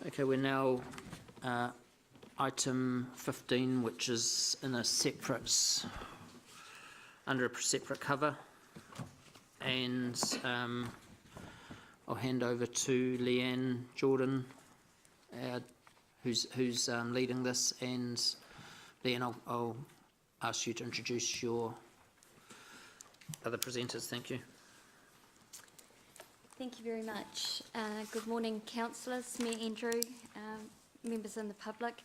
Okay, we're now item 15, which is in a separate, under a separate cover, and I'll hand over to Leanne Jordan, who's leading this, and Leanne, I'll ask you to introduce your other presenters. Thank you. Thank you very much. Good morning, councillors, Mayor Andrew, members in the public.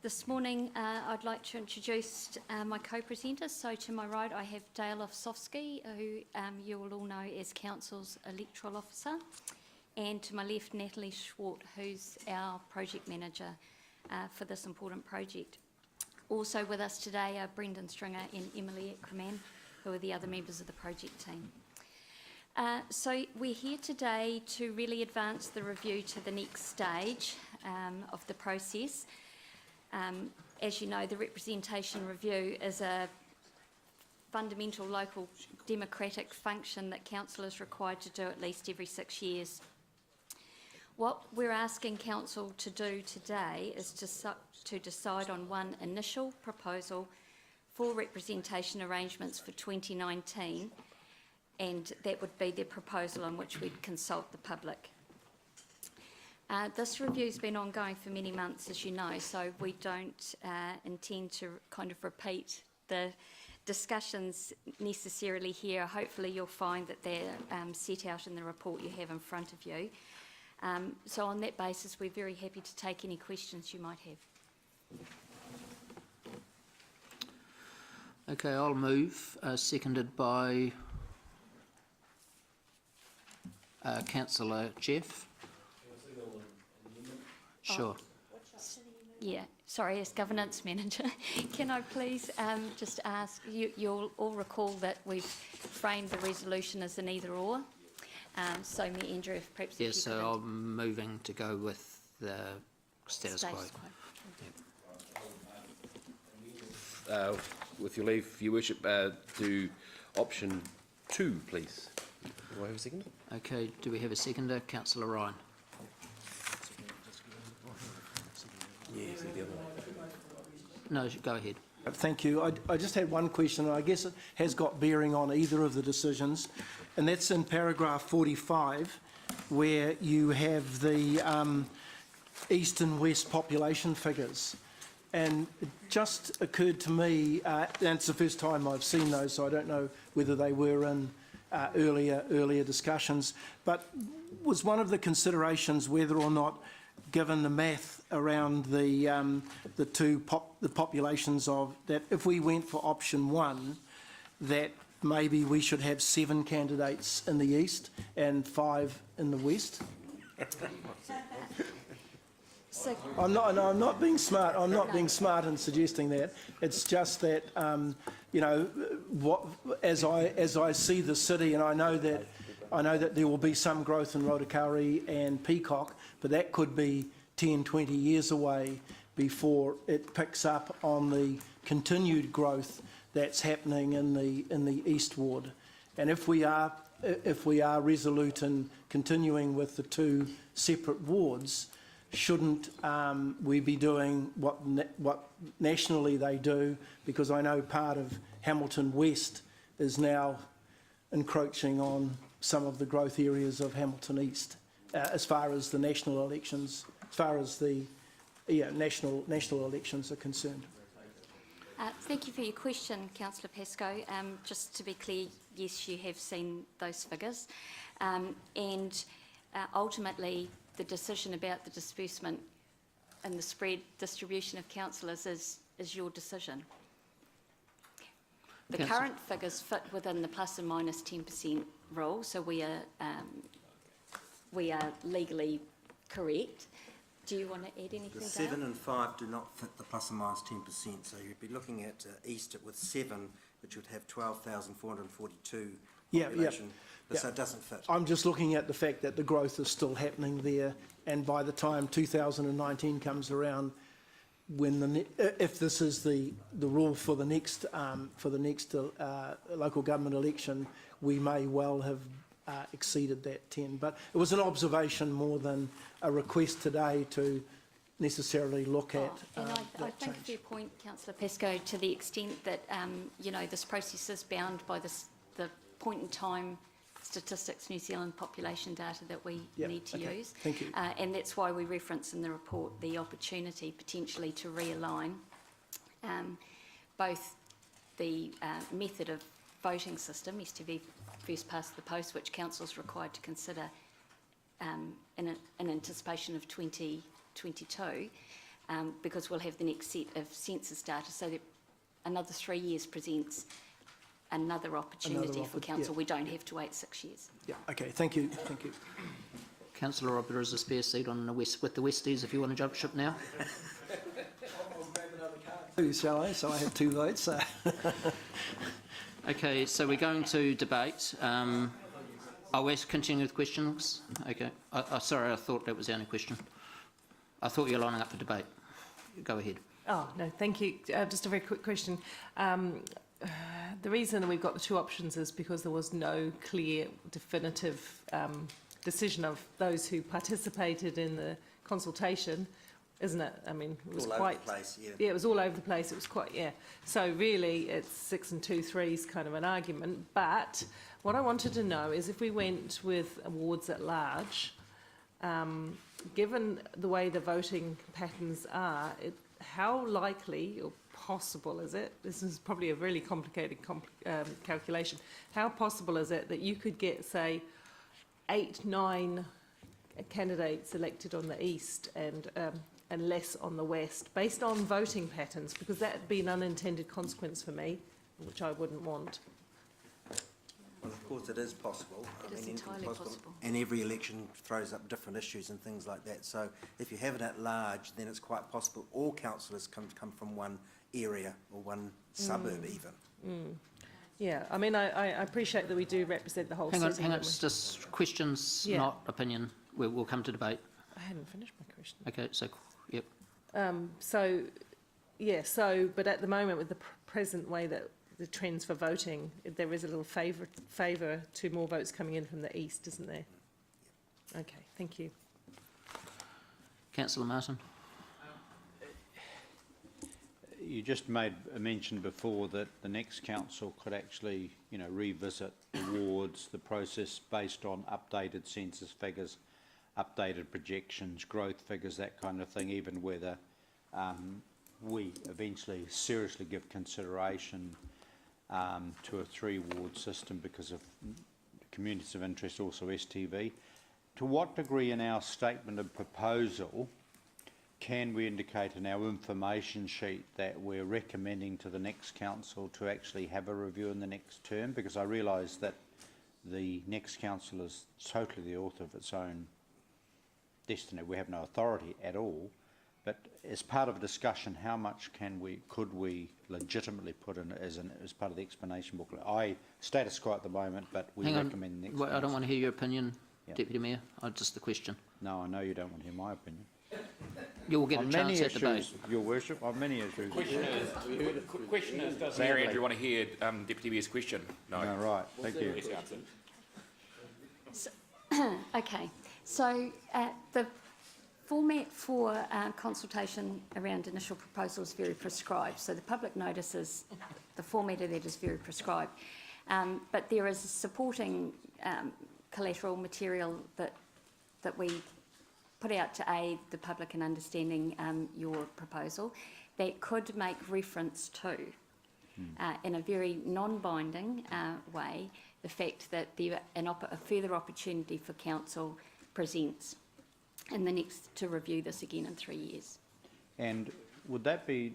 This morning I'd like to introduce my co-presenters. So to my right I have Dale Ofsofsky, who you will all know as Council's Electoral Officer, and to my left Natalie Schwart, who's our Project Manager for this important project. Also with us today are Brendan Stringer and Emily Eckerman, who are the other members of the project team. So we're here today to really advance the review to the next stage of the process. As you know, the representation review is a fundamental local democratic function that council is required to do at least every 6 years. What we're asking council to do today is to decide on one initial proposal for representation arrangements for 2019, and that would be the proposal on which we'd consult the public. This review's been ongoing for many months, as you know, so we don't intend to kind of repeat the discussions necessarily here. Hopefully you'll find that they're set out in the report you have in front of you. So on that basis, we're very happy to take any questions you might have. Okay, I'll move, seconded by Councillor Jeff. Sure. Yeah, sorry, as Governance Manager, can I please just ask, you'll all recall that we've framed the resolution as an either or. So, Mayor Andrew, if perhaps... Yes, so I'm moving to go with the status quo. With your leave, Your Worship, to option 2, please. Do I have a second? Okay, do we have a seconder? Councillor Ryan. Yes, the other one. No, go ahead. Thank you. I just had one question, and I guess it has got bearing on either of the decisions, and that's in paragraph 45, where you have the east and west population figures. And it just occurred to me, and it's the first time I've seen those, so I don't know whether they were in earlier discussions, but was one of the considerations whether or not, given the math around the populations of that, if we went for option 1, that maybe we should have 7 candidates in the east and 5 in the west? So, I'm not being smart. I'm not being smart in suggesting that. It's just that you know, as I see the city, and I know that there will be some growth in Rotokauri and Peacock, but that could be 10, 20 years away before it picks up on the continued growth that's happening in the East Ward. And if we are resolute in continuing with the 2 separate wards, shouldn't we be doing what nationally they do? Because I know part of Hamilton West is now encroaching on some of the growth areas of Hamilton East, as far as the national elections, as far as the national elections are concerned. thank you for your question, Councillor Pascoe. Just to be clear, yes, you have seen those figures. And ultimately, the decision about the disbursement and the spread distribution of councillors is your decision. The current figures fit within the plus and minus 10% rule, so we are legally correct. Do you want to add anything? The 7 and 5 do not fit the plus and minus 10%, so you'd be looking at East with 7, which would have 12,442 population. So it doesn't fit. I'm just looking at the fact that the growth is still happening there, and by the time 2019 comes around, when if this is the rule for the next local government election, we may well have exceeded that 10. But it was an observation more than a request today to necessarily look at. And I think fair point, Councillor Pascoe, to the extent that you know, this process is bound by the point in time Statistics New Zealand population data that we need to use. Thank you. And that's why we reference in the report the opportunity potentially to realign both the method of voting system, STV first past the post, which council is required to consider in anticipation of 2022, because we'll have the next set of census data, so that another 3 years presents another opportunity for council. We don't have to wait 6 years. Yeah. Okay. Thank you. Thank you. Councillor Rob, there is a spare seat on the west with the Westies if you want to jump ship now. Shall I? So I have 2 votes. Okay, so we're going to debate. Are we continuing with questions? Okay. Sorry, I thought that was the only question. I thought you were lining up for debate. Go ahead. Oh, no, thank you. Just a very quick question. The reason we've got the 2 options is because there was no clear, definitive decision of those who participated in the consultation, isn't it? I mean, it was all quite... over the place, Yeah, it was all over the place. It was quite, So really, it's 6 and 2 3s kind of an argument. But what I wanted to know is if we went with awards at large, given the way the voting patterns are, how likely or possible is it, this is probably a really complicated calculation, how possible is it that you could get, say, 8, 9 candidates elected on the east and less on the west, based on voting patterns? Because that would be an unintended consequence for me, which I wouldn't want. Well, of course, it is possible. It is entirely possible. And every election throws up different issues and things like that. So if you have it at large, then it's quite possible all councillors come from one area or one suburb even. Yeah, I mean, I appreciate that we do represent the whole city. Hang on, it's just questions, not opinion. We'll come to debate. I hadn't finished my question. Okay, so, yep. But at the moment, with the present way that the trends for voting, there is a little favour to more votes coming in from the east, isn't there? Okay, thank you. Councillor Martin. You just made a mention before that the next council could actually, revisit the wards, the process based on updated census figures, updated projections, growth figures, that kind of thing, even whether we eventually seriously give consideration to a 3-ward system because of communities of interest, also STV. To what degree in our statement of proposal can we indicate in our information sheet that we're recommending to the next council to actually have a review in the next term? Because I realise that the next council is totally the author of its own destiny. We have no authority at all. But as part of a discussion, how much could we legitimately put in as part of the explanation booklet? Status quo at the moment, but we recommend next. I don't want to hear your opinion, Yep. Deputy Mayor. Just the question. No, I know you don't want to hear my opinion. You will get On a chance many at debate. issues, Your Worship, on many issues. Question is, does Mayor Andrew want to hear Deputy Mayor's question? No. No, right, thank you. Yes, answer. Okay, so the format for consultation around initial proposal is very prescribed. So the public notices, the format of that is very prescribed. But there is supporting collateral material that we put out to aid the public in understanding your proposal that could make reference to, in a very non-binding way, the fact that a further opportunity for council presents in the next to review this again in 3 years. And would that be,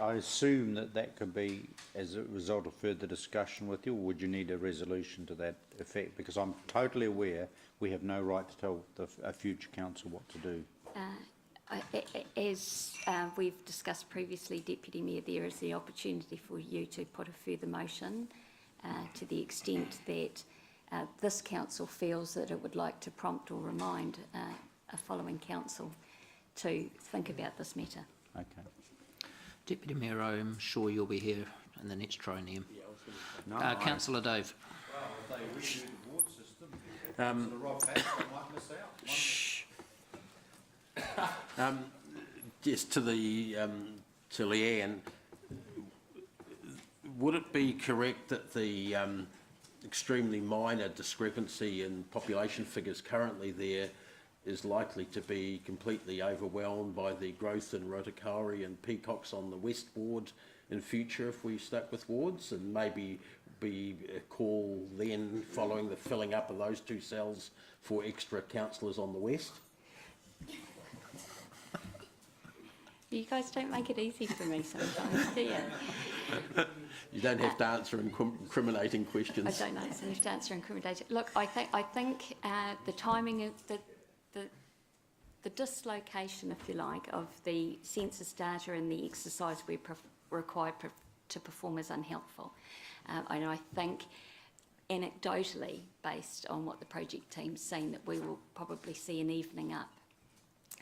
I assume that could be as a result of further discussion with you, or would you need a resolution to that effect? Because I'm totally aware we have no right to tell a future council what to do. As we've discussed previously, Deputy Mayor, there is the opportunity for you to put a further motion to the extent that this council feels that it would like to prompt or remind a following council to think about this matter. Okay. Deputy Mayor, I'm sure you'll be here in the next triennium. No, Councillor Dave. Well, if they redo the ward system, Rob Bass might miss out. Just to to Leanne, would it be correct that the extremely minor discrepancy in population figures currently there is likely to be completely overwhelmed by the growth in Rotokauri and peacocks on the West Ward in future if we stuck with wards, and maybe be a call then following the filling up of those 2 cells for extra councillors on the West? You guys don't make it easy for me sometimes, do you? You don't have to answer incriminating questions. I don't have to answer incriminating. Look, I think the timing of the dislocation, if you like, of the census data and the exercise we're required to perform is unhelpful. And I think anecdotally, based on what the project team's saying, that we will probably see an evening up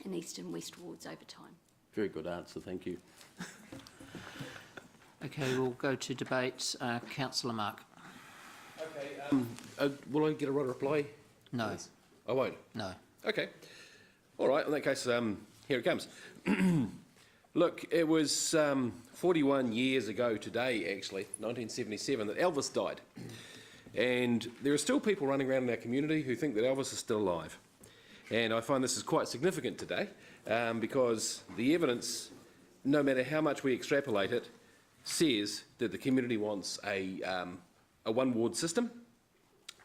in East and West wards over time. Very good answer, thank you. Okay, we'll go to debate. Councillor Mark. Okay. Will I get a right reply? No. I won't? No. Okay. All right, in that case, here it comes. Look, it was 41 years ago today, actually, 1977, that Elvis died. And there are still people running around in our community who think that Elvis is still alive. And I find this is quite significant today because the evidence, no matter how much we extrapolate it, says that the community wants a 1-ward system.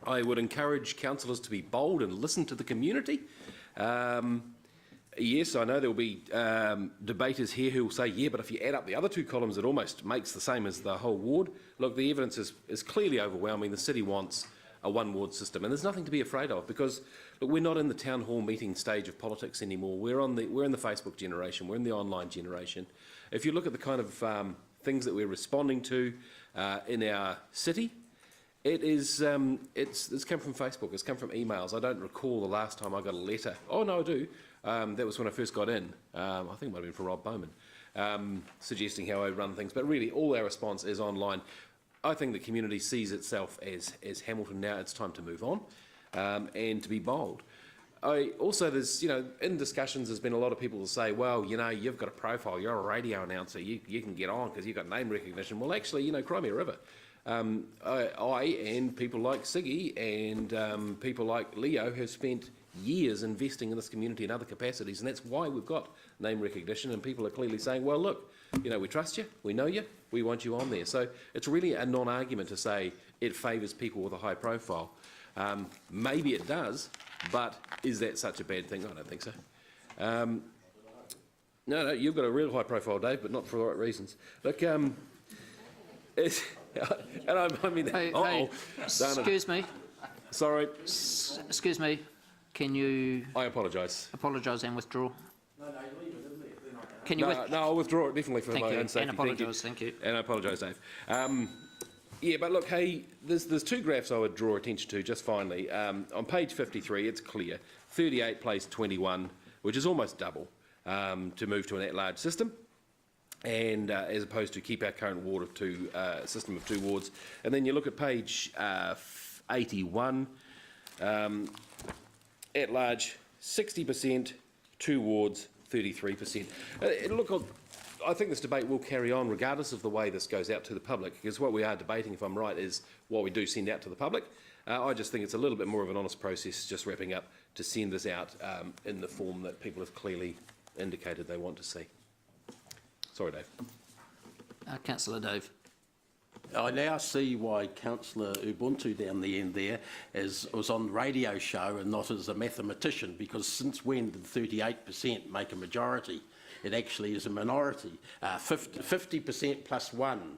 I would encourage councillors to be bold and listen to the community. Yes, I know there will be debaters here who will say, yeah, but if you add up the other 2 columns, it almost makes the same as the whole ward. Look, the evidence is clearly overwhelming. The city wants a 1-ward system, and there's nothing to be afraid of because, look, we're not in the town hall meeting stage of politics anymore. We're in the Facebook generation. We're in the online generation. If you look at the kind of things that we're responding to in our city, it's come from Facebook. It's come from emails. I don't recall the last time I got a letter. Oh no, I do. That was when I first got in. I think it might have been from Rob Bowman, suggesting how I run things. But really, all our response is online. I think the community sees itself as Hamilton now. It's time to move on and to be bold. there's, in discussions, there's been a lot of people who say, well, you've got a profile, you're a radio announcer, you can get on because you've got name recognition. Well, actually, Crimea River. I and people like Siggy and people like Leo have spent years investing in this community in other capacities, and that's why we've got name recognition, and people are clearly saying, well, look, we trust you, we know you, we want you on there. So it's really a non-argument to say it favours people with a high profile. Maybe it does, but is that such a bad thing? I don't think so. No, you've got a real high profile, Dave, but not for the right reasons. Look, it's, and I mean, Hey, excuse me. Sorry. Excuse me. Can you... I apologise. Apologise and withdraw. No, leave it, isn't it? Can you... No, I'll withdraw it definitely for Thank my you. own safety. And apologise, thank you. And I apologise, Dave. Yeah, but look, hey, there's two graphs I would draw attention to just finally. On page 53, it's clear. 38 plays 21, which is almost double to move to an at-large system, and as opposed to keep our current ward of two system of 2 wards. And then you look at page 81, at large 60%, 2 wards 33%. Look, I think this debate will carry on regardless of the way this goes out to the public, because what we are debating, if I'm right, is what we do send out to the public. I just think it's a little bit more of an honest process, just wrapping up, to send this out in the form that people have clearly indicated they want to see. Sorry, Dave. Councillor Dave. I now see why Councillor Ubuntu down the end there was on the radio show and not as a mathematician, because since when did 38% make a majority? It actually is a minority. 50% plus 1,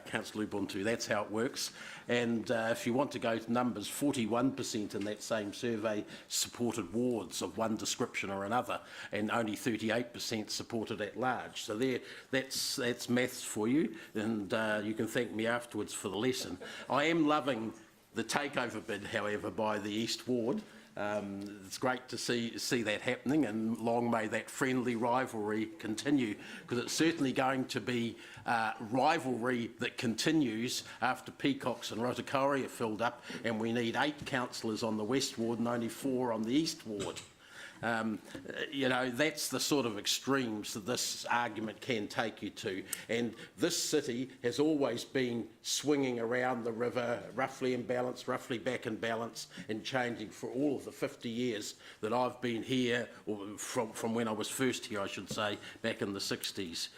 Councillor Ubuntu, that's how it works. And if you want to go to numbers, 41% in that same survey supported wards of one description or another, and only 38% supported at large. So that's maths for you, and you can thank me afterwards for the lesson. I am loving the takeover bid, however, by the East Ward. It's great to see that happening, and long may that friendly rivalry continue, because it's certainly going to be rivalry that continues after Peacocks and Rotokauri are filled up, and we need 8 councillors on the West Ward and only 4 on the East Ward. That's the sort of extremes that this argument can take you to. And this city has always been swinging around the river, roughly in balance, roughly back in balance, and changing for all of the 50 years that I've been here, or from when I was first here, I should say, back in the 60s.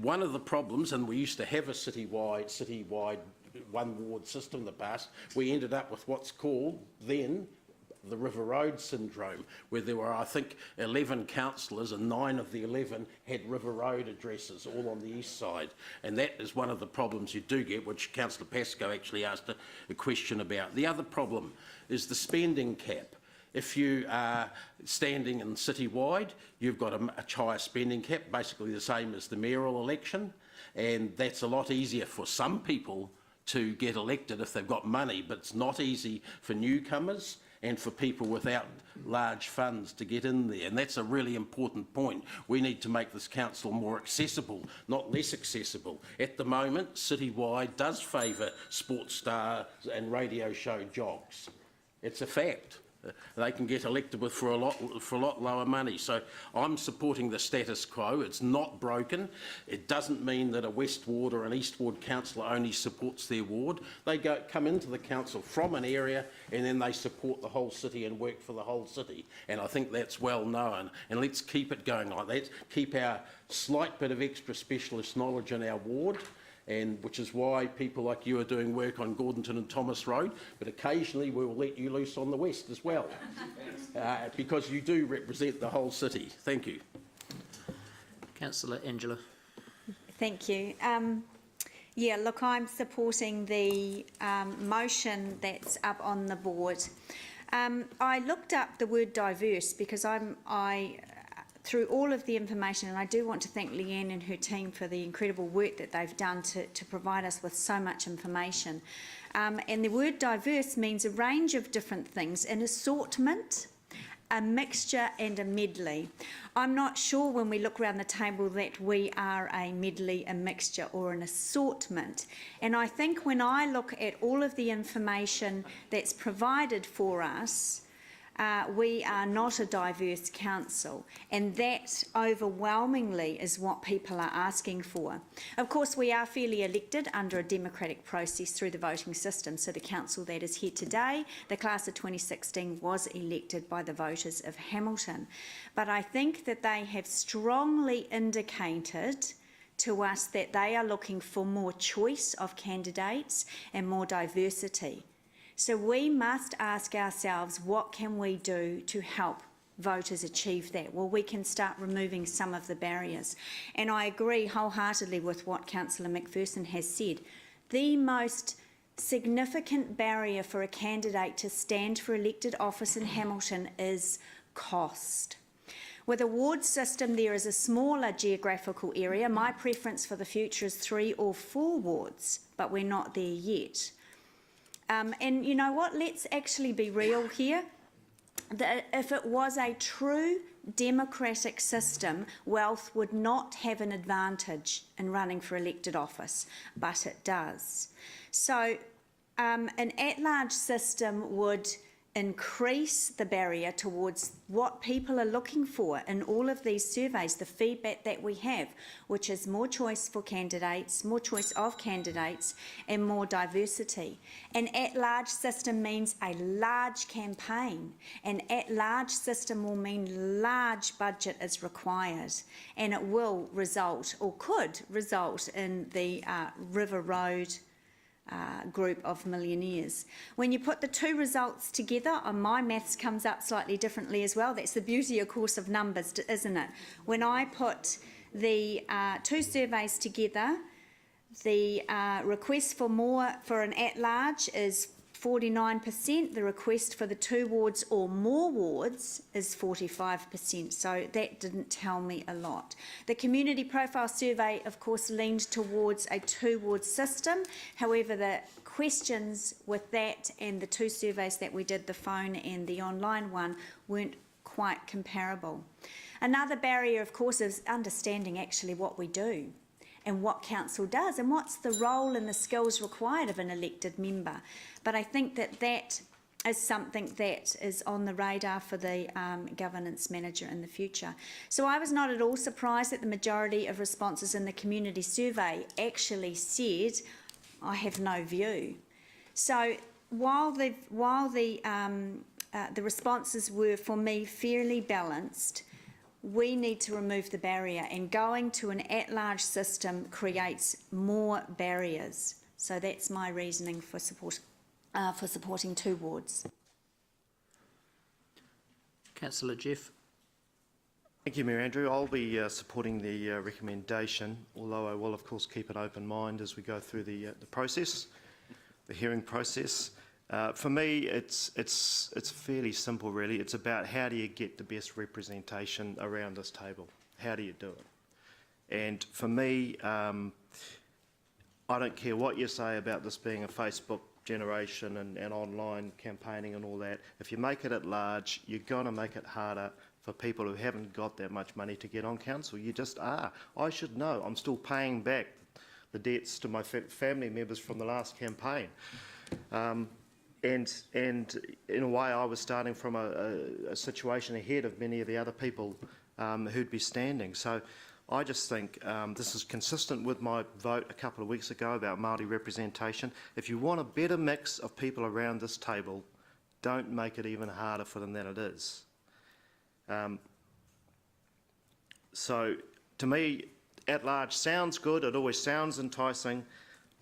One of the problems, and we used to have a citywide one-ward system in the past, we ended up with what's called then the River Road syndrome, where there were, I think, 11 councillors, and 9 of the 11 had River Road addresses, all on the east side. And that is one of the problems you do get, which Councillor Pascoe actually asked a question about. The other problem is the spending cap. If you are standing in citywide, you've got a higher spending cap, basically the same as the mayoral election, and that's a lot easier for some people to get elected if they've got money, but it's not easy for newcomers and for people without large funds to get in there. And that's a really important point. We need to make this council more accessible, not less accessible. At the moment, citywide does favour sports stars and radio show jocks. It's a fact. They can get elected with for a lot lower money. So I'm supporting the status quo. It's not broken. It doesn't mean that a West Ward or an East Ward councillor only supports their ward. They come into the council from an area, and then they support the whole city and work for the whole city. And I think that's well known. And let's keep it going like that. Keep our slight bit of extra specialist knowledge in our ward, and which is why people like you are doing work on Gordonton and Thomas Road, but occasionally we will let you loose on the west as well, because you do represent the whole city. Thank you. Councillor Angela. Thank you. Yeah, look, I'm supporting the motion that's up on the board. I looked up the word diverse because through all of the information, and I do want to thank Leanne and her team for the incredible work that they've done to provide us with so much information. And the word diverse means a range of different things, an assortment, a mixture and a medley. I'm not sure when we look around the table that we are a medley, a mixture or an assortment. And I think when I look at all of the information that's provided for us, we are not a diverse council, and that overwhelmingly is what people are asking for. Of course, we are fairly elected under a democratic process through the voting system, so the council that is here today, the class of 2016, was elected by the voters of Hamilton. But I think that they have strongly indicated to us that they are looking for more choice of candidates and more diversity. So we must ask ourselves, what can we do to help voters achieve that? Well, we can start removing some of the barriers. And I agree wholeheartedly with what Councillor McPherson has said. The most significant barrier for a candidate to stand for elected office in Hamilton is cost. With a ward system, there is a smaller geographical area. My preference for the future is 3 or 4 wards, but we're not there yet. And you know what? Let's actually be real here. If it was a true democratic system, wealth would not have an advantage in running for elected office, but it does. So an at-large system would increase the barrier towards what people are looking for in all of these surveys, the feedback that we have, which is more choice for candidates, more choice of candidates, and more diversity. An at-large system means a large campaign. An at-large system will mean large budget is required, and it will result, or could result, in the River Road group of millionaires. When you put the two results together, my maths comes up slightly differently as well. That's the beauty, of course, of numbers, isn't it? When I put the two surveys together, the request for more for an at-large is 49%. The request for the 2 wards or more wards is 45%. So that didn't tell me a lot. The community profile survey, of course, leaned towards a 2-ward system. However, the questions with that and the 2 surveys that we did, the phone and the online one, weren't quite comparable. Another barrier, of course, is understanding actually what we do and what council does and what's the role and the skills required of an elected member. But I think that that is something that is on the radar for the governance manager in the future. So I was not at all surprised that the majority of responses in the community survey actually said, I have no view. So while the responses were, for me, fairly balanced, we need to remove the barrier, and going to an at-large system creates more barriers. So that's my reasoning for supporting 2 wards. Councillor Jeff. Thank you, Mayor Andrew. I'll be supporting the recommendation, although I will, of course, keep an open mind as we go through the process, the hearing process. For me, it's fairly simple, really. It's about how do you get the best representation around this table? How do you do it? And for me, I don't care what you say about this being a Facebook generation and online campaigning and all that. If you make it at large, you're going to make it harder for people who haven't got that much money to get on council. You just are. I should know. I'm still paying back the debts to my family members from the last campaign. And in a way, I was starting from a situation ahead of many of the other people who'd be standing. So I just think this is consistent with my vote a couple of weeks ago about Māori representation. If you want a better mix of people around this table, don't make it even harder for them than it is. So to me, at large sounds good. It always sounds enticing.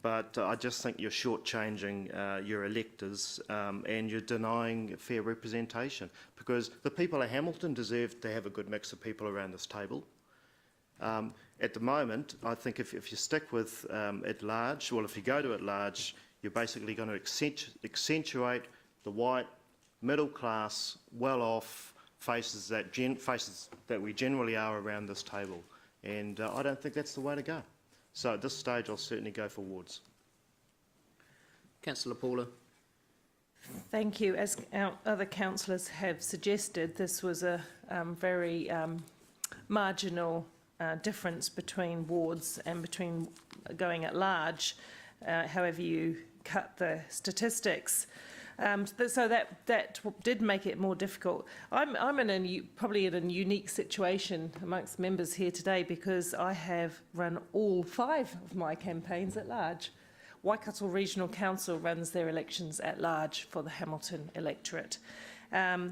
But I just think you're shortchanging your electors and you're denying fair representation, because the people of Hamilton deserve to have a good mix of people around this table. At the moment, I think if you stick with at large, well, if you go to at large, you're basically going to accentuate the white, middle class, well-off faces that we generally are around this table. And I don't think that's the way to go. So at this stage, I'll certainly go for wards. Councillor Paula. Thank you. As our other councillors have suggested, this was a very marginal difference between wards and between going at large, however you cut the statistics. So that did make it more difficult. I'm probably in a unique situation amongst members here today because I have run all 5 of my campaigns at large. Waikato Regional Council runs their elections at large for the Hamilton electorate. For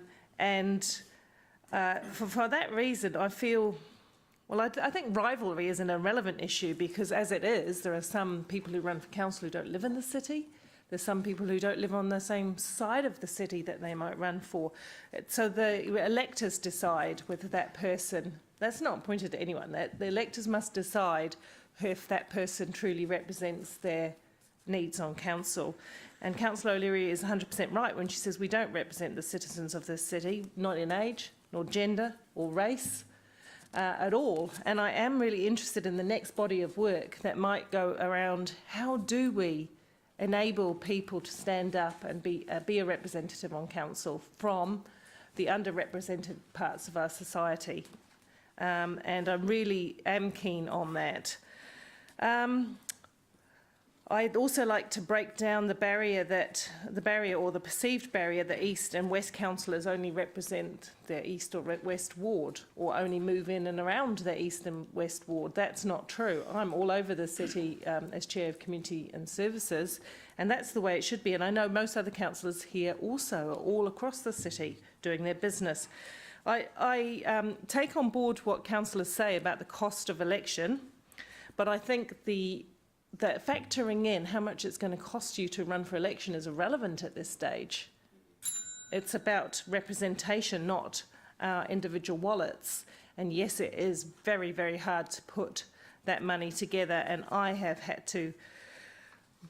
that reason, I feel, well, I think rivalry is an irrelevant issue because as it is, there are some people who run for council who don't live in the city. There's some people who don't live on the same side of the city that they might run for. So the electors decide whether that person, that's not pointed at anyone, that the electors must decide if that person truly represents their needs on council. And Councillor O'Leary is 100% right when she says we don't represent the citizens of this city, not in age, nor gender, or race at all. And I am really interested in the next body of work that might go around how do we enable people to stand up and be a representative on council from the underrepresented parts of our society. And I really am keen on that. I'd also like to break down the barrier or the perceived barrier that East and West councillors only represent their East or West ward or only move in and around their East and West ward. That's not true. I'm all over the city as Chair of Community and Services, and that's the way it should be. And I know most other councillors here also are all across the city doing their business. I take on board what councillors say about the cost of election, but I think that factoring in how much it's going to cost you to run for election is irrelevant at this stage. It's about representation, not our individual wallets. And yes, it is very, very hard to put that money together. And I have had to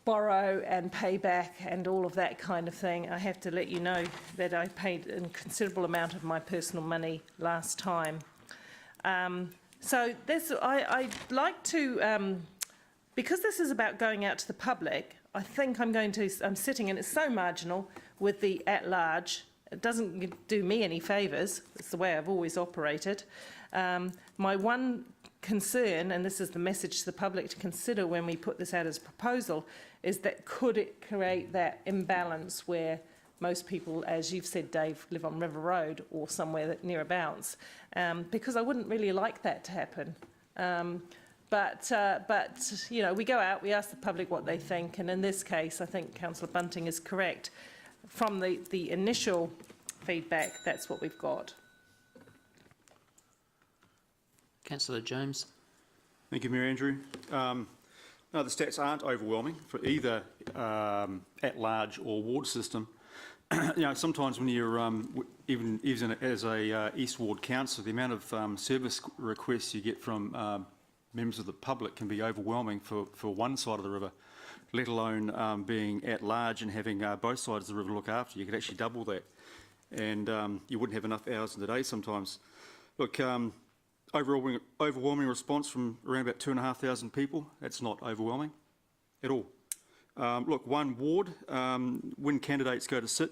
borrow and pay back and all of that kind of thing. I have to let you know that I paid a considerable amount of my personal money last time. So I'd like to... because this is about going out to the public, I think I'm sitting, and it's so marginal, with the at-large. It doesn't do me any favours. It's the way I've always operated. My one concern, and this is the message to the public to consider when we put this out as a proposal, is that could it create that imbalance where most people, as you've said, Dave, live on River Road or somewhere nearabouts, because I wouldn't really like that to happen. But you know, we go out, we ask the public what they think, and in this case, I think Councillor Bunting is correct. From the initial feedback, that's what we've got. Councillor James. Thank you, Mayor Andrew. No, the stats aren't overwhelming for either at-large or ward system. You know, sometimes when you're even as a East Ward councillor, the amount of service requests you get from members of the public can be overwhelming for one side of the river, let alone being at large and having both sides of the river to look after. You could actually double that, and you wouldn't have enough hours in the day sometimes. Look, overwhelming response from around about 2,500 people. That's not overwhelming at all. Look, one ward, when candidates go to sit,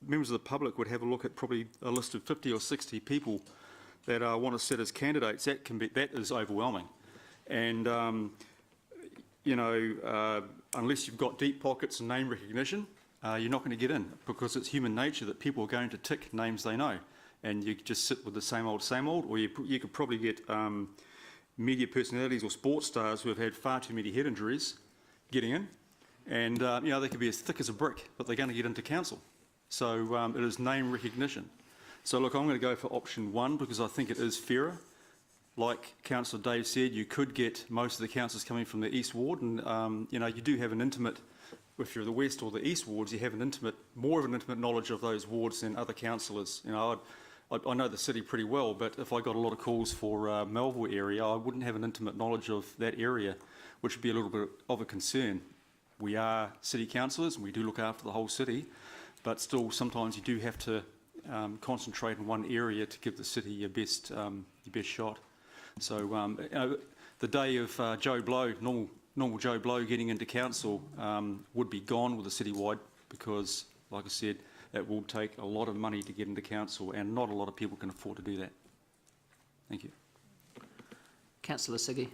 members of the public would have a look at probably a list of 50 or 60 people that want to sit as candidates. That is overwhelming. And, you know, unless you've got deep pockets and name recognition, you're not going to get in, because it's human nature that people are going to tick names they know. And you just sit with the same old, or you could probably get media personalities or sports stars who have had far too many head injuries getting in. And, you know, they could be as thick as a brick, but they're going to get into council. So it is name recognition. So, look, I'm going to go for option 1 because I think it is fairer. Like Councillor Dave said, you could get most of the councillors coming from the East Ward, and you know, you do have an intimate, if you're the West or the East Wards, you have more of an intimate knowledge of those wards than other councillors. You know, I know the city pretty well, but if I got a lot of calls for Melville area, I wouldn't have an intimate knowledge of that area, which would be a little bit of a concern. We are city councillors, and we do look after the whole city, but still sometimes you do have to concentrate in one area to give the city your best shot. So you know, the day of Joe Blow, normal Joe Blow getting into council would be gone with the citywide, because, like I said, it will take a lot of money to get into council, and not a lot of people can afford to do that. Thank you. Councillor Siggy.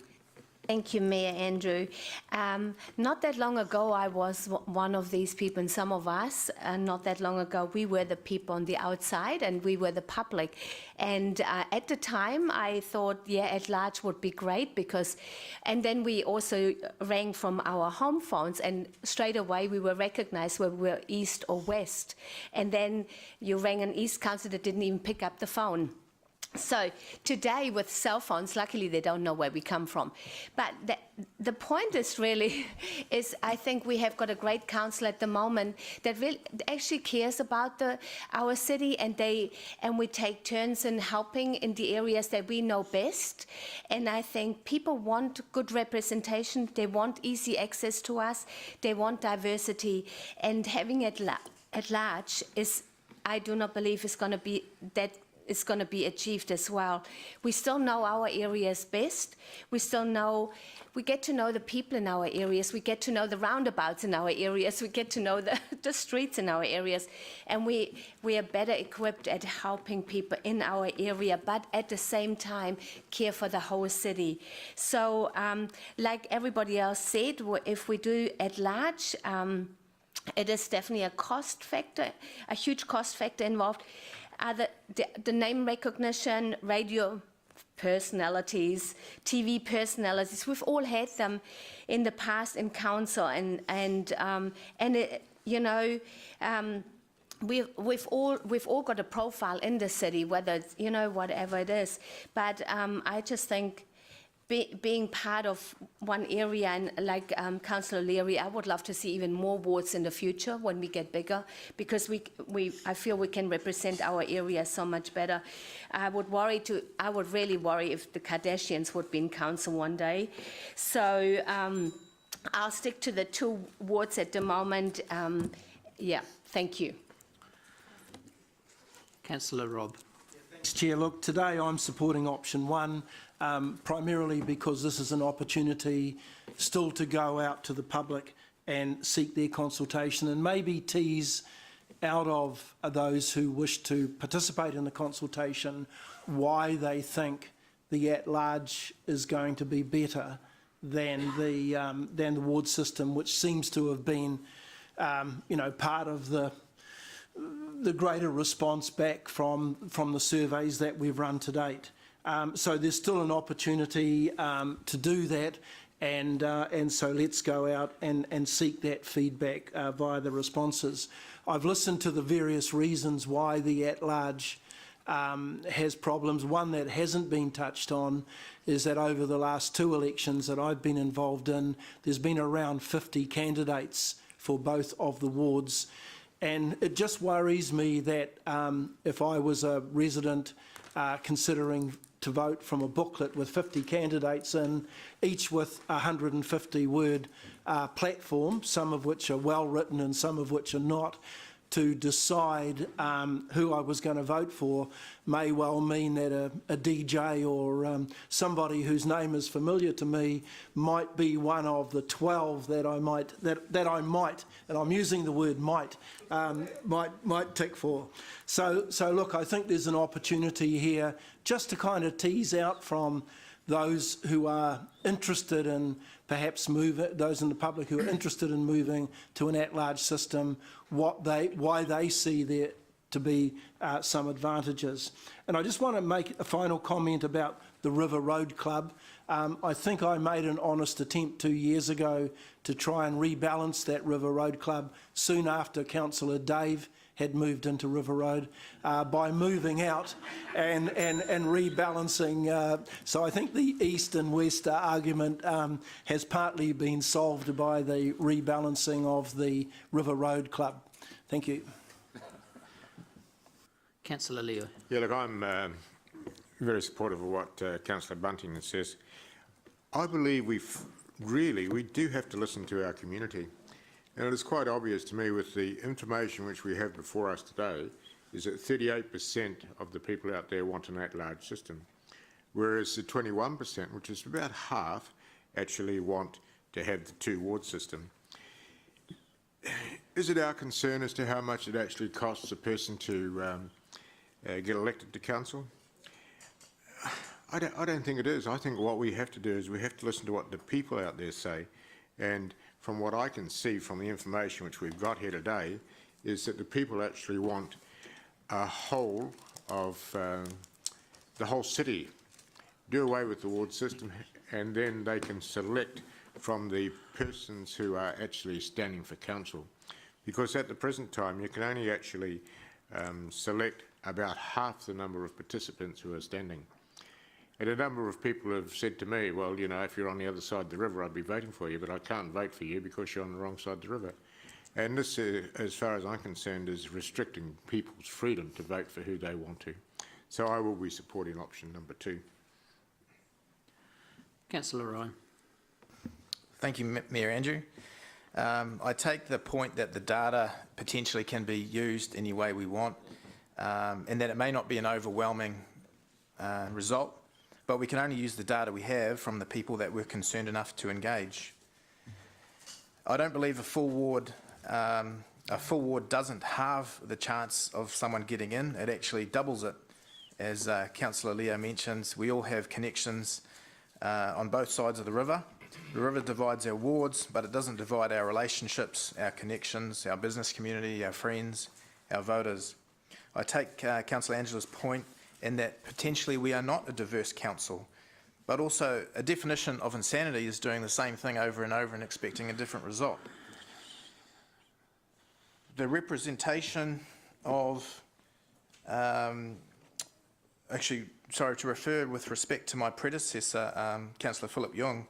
Thank you, Mayor Andrew. Not that long ago, I was one of these people, and some of us, not that long ago, we were the people on the outside and we were the public. And at the time, I thought, yeah, at large would be great because, and then we also rang from our home phones and straight away we were recognized whether we were east or west. And then you rang an East Council that didn't even pick up the phone. So today with cell phones, luckily they don't know where we come from. But the point is really, I think we have got a great council at the moment that really actually cares about our city, and we take turns in helping in the areas that we know best. And I think people want good representation, they want easy access to us, they want diversity, and having it at large is, I do not believe is going to be that is going to be achieved as well. We still know our areas best. We get to know the people in our areas. We get to know the roundabouts in our areas. We get to know the streets in our areas. And we are better equipped at helping people in our area, but at the same time, care for the whole city. So, like everybody else said, if we do at large, it is definitely a cost factor, a huge cost factor involved. The name recognition, radio personalities, TV personalities, we've all had them in the past in council, and it, you know, we've all got a profile in the city, whether it's, you know, whatever it is. But I just think being part of one area, and like Councillor Leary, I would love to see even more wards in the future when we get bigger, because I feel we can represent our area so much better. I would really worry if the Kardashians would be in council one day. So I'll stick to the 2 wards at the moment. Yeah, thank you. Councillor Robb. Thanks, Chair. Look, today I'm supporting option 1. Primarily because this is an opportunity still to go out to the public and seek their consultation and maybe tease out of those who wish to participate in the consultation why they think the at-large is going to be better than the ward system, which seems to have been, you know, part of the greater response back from the surveys that we've run to date. So there's still an opportunity to do that, and so let's go out and seek that feedback via the responses. I've listened to the various reasons why the at-large has problems. One that hasn't been touched on is that over the last 2 elections that I've been involved in, there's been around 50 candidates for both of the wards, and it just worries me that if I was a resident considering to vote from a booklet with 50 candidates in, each with a 150-word platform, some of which are well written and some of which are not, to decide who I was going to vote for may well mean that a DJ or somebody whose name is familiar to me might be one of the 12 that I might, and I'm using the word might tick for. So look, I think there's an opportunity here just to kind of tease out from those who are interested in perhaps those in the public who are interested in moving to an at-large system, why they see there to be some advantages. And I just want to make a final comment about the River Road Club. I think I made an honest attempt 2 years ago to try and rebalance that River Road Club soon after Councillor Dave had moved into River Road by moving out and rebalancing. So I think the east and west argument has partly been solved by the rebalancing of the River Road Club. Thank you. Councillor Leo. Yeah, look, I'm very supportive of what Councillor Bunting says. I believe we do have to listen to our community. And it is quite obvious to me with the information which we have before us today is that 38% of the people out there want an at-large system, whereas the 21%, which is about half, actually want to have the 2-ward system. Is it our concern as to how much it actually costs a person to get elected to council? I don't think it is. I think what we have to do is we have to listen to what the people out there say. And from what I can see from the information which we've got here today, is that the people actually want a whole of the whole city, do away with the ward system, and then they can select from the persons who are actually standing for council. Because at the present time, you can only actually select about half the number of participants who are standing. And a number of people have said to me, well, you know, if you're on the other side of the river, I'd be voting for you, but I can't vote for you because you're on the wrong side of the river. And this, as far as I'm concerned, is restricting people's freedom to vote for who they want to. So I will be supporting option number 2. Councillor Ryan. Thank you, Mayor Andrew. I take the point that the data potentially can be used any way we want, and that it may not be an overwhelming result, but we can only use the data we have from the people that we're concerned enough to engage. I don't believe a full ward doesn't halve the chance of someone getting in. It actually doubles it. As Councillor Leo mentions, we all have connections on both sides of the river. The river divides our wards, but it doesn't divide our relationships, our connections, our business community, our friends, our voters. I take Councillor Angela's point in that potentially we are not a diverse council, but also a definition of insanity is doing the same thing over and over and expecting a different result. The representation of, to refer with respect to my predecessor, Councillor Philip Young,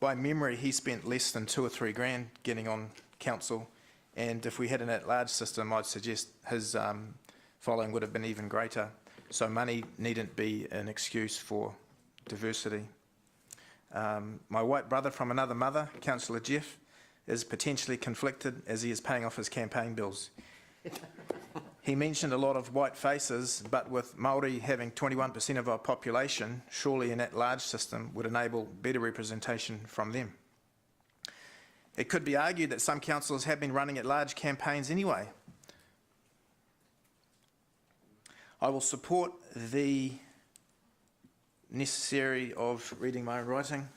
by memory he spent less than 2 or 3 grand getting on council, and if we had an at-large system I'd suggest his following would have been even greater. So money needn't be an excuse for diversity. My white brother from another mother, Councillor Jeff, is potentially conflicted as he is paying off his campaign bills. He mentioned a lot of white faces, but with Māori having 21% of our population, surely an at-large system would enable better representation from them. It could be argued that some councillors have been running at-large campaigns anyway. I will support the necessary of reading my own writing.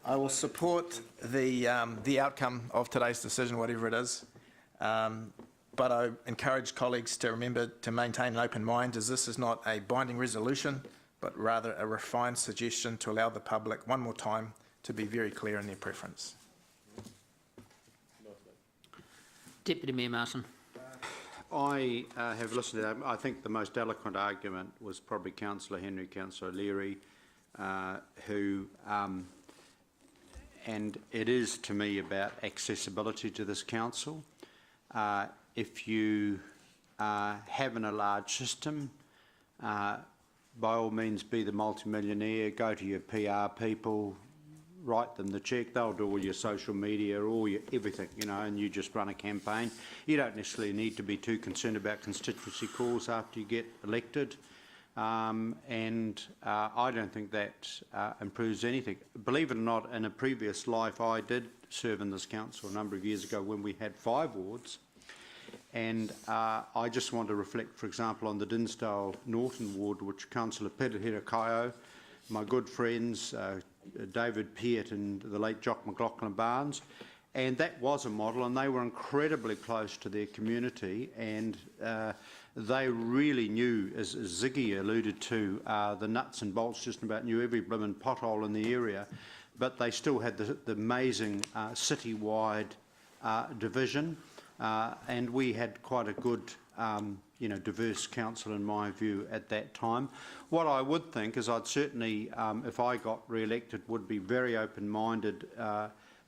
I will support the outcome of today's decision, whatever it is, but I encourage colleagues to remember to maintain an open mind, as this is not a binding resolution, but rather a refined suggestion to allow the public one more time to be very clear in their preference. Deputy Mayor Martin. I have listened to that. I think the most eloquent argument was probably Councillor Henry, Councillor Leary, who, and it is to me about accessibility to this council. If you have a large system, by all means be the multimillionaire, go to your PR people, write them the cheque, they'll do all your social media, all your everything, you know, and you just run a campaign. You don't necessarily need to be too concerned about constituency calls after you get elected. I don't think that improves anything. Believe it or not, in a previous life I did serve in this council a number of years ago when we had 5 wards, and I just want to reflect, for example, on the Dinsdale Norton ward, which Councillor Peter Hirakaio, my good friends David Peart and the late Jock McLaughlin Barnes, and that was a model, and they were incredibly close to their community, and they really knew, as Ziggy alluded to, the nuts and bolts, just about knew every blooming pothole in the area, but they still had the amazing city-wide division, and we had quite a good diverse council in my view at that time. What I would think is I'd certainly, if I got re-elected, would be very open-minded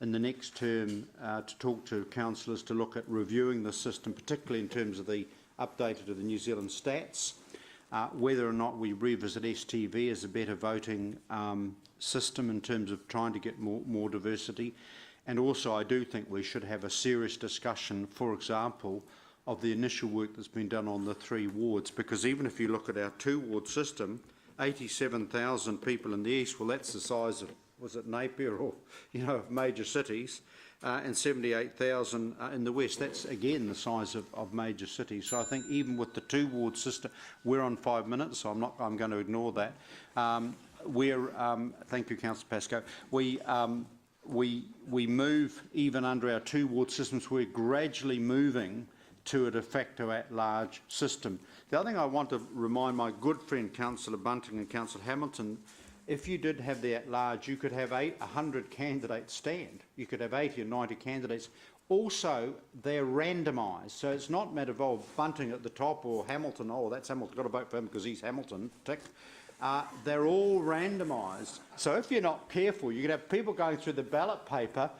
in the next term to talk to councillors to look at reviewing the system, particularly in terms of the updated to the New Zealand stats, whether or not we revisit STV as a better voting system in terms of trying to get more diversity. And also I do think we should have a serious discussion, for example, of the initial work that's been done on the 3 wards, because even if you look at our 2-ward system, 87,000 people in the east, well, that's the size of was it Napier or, of major cities, and 78,000 in the west. That's again the size of major cities. So I think even with the 2-ward system, we're on 5 minutes, so I'm going to ignore that. Thank you, Councillor Pascoe. We move even under our 2-ward systems. We're gradually moving to a de facto at-large system. The other thing I want to remind my good friend Councillor Bunting and Councillor Hamilton, if you did have the at-large, you could have 100 candidates stand. You could have 80 or 90 candidates. Also, they're randomised, so it's not a matter of Bunting at the top or Hamilton, that's Hamilton, got to vote for him because he's Hamilton, tick. They're all randomised. So if you're not careful, you could have people going through the ballot paper.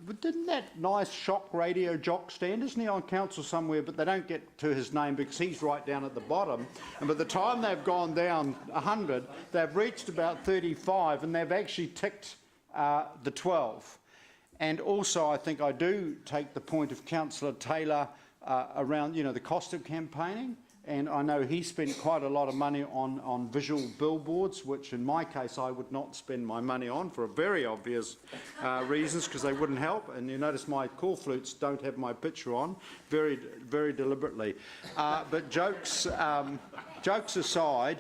But didn't that nice shock radio jock stand? Isn't he on council somewhere? But they don't get to his name because he's right down at the bottom. And by the time they've gone down 100, they've reached about 35 and they've actually ticked the 12. And also, I think I do take the point of Councillor Taylor around, the cost of campaigning. And I know he spent quite a lot of money on visual billboards, which in my case I would not spend my money on for very obvious reasons, because they wouldn't help. And you notice my call flutes don't have my picture on, very, very deliberately. But jokes aside,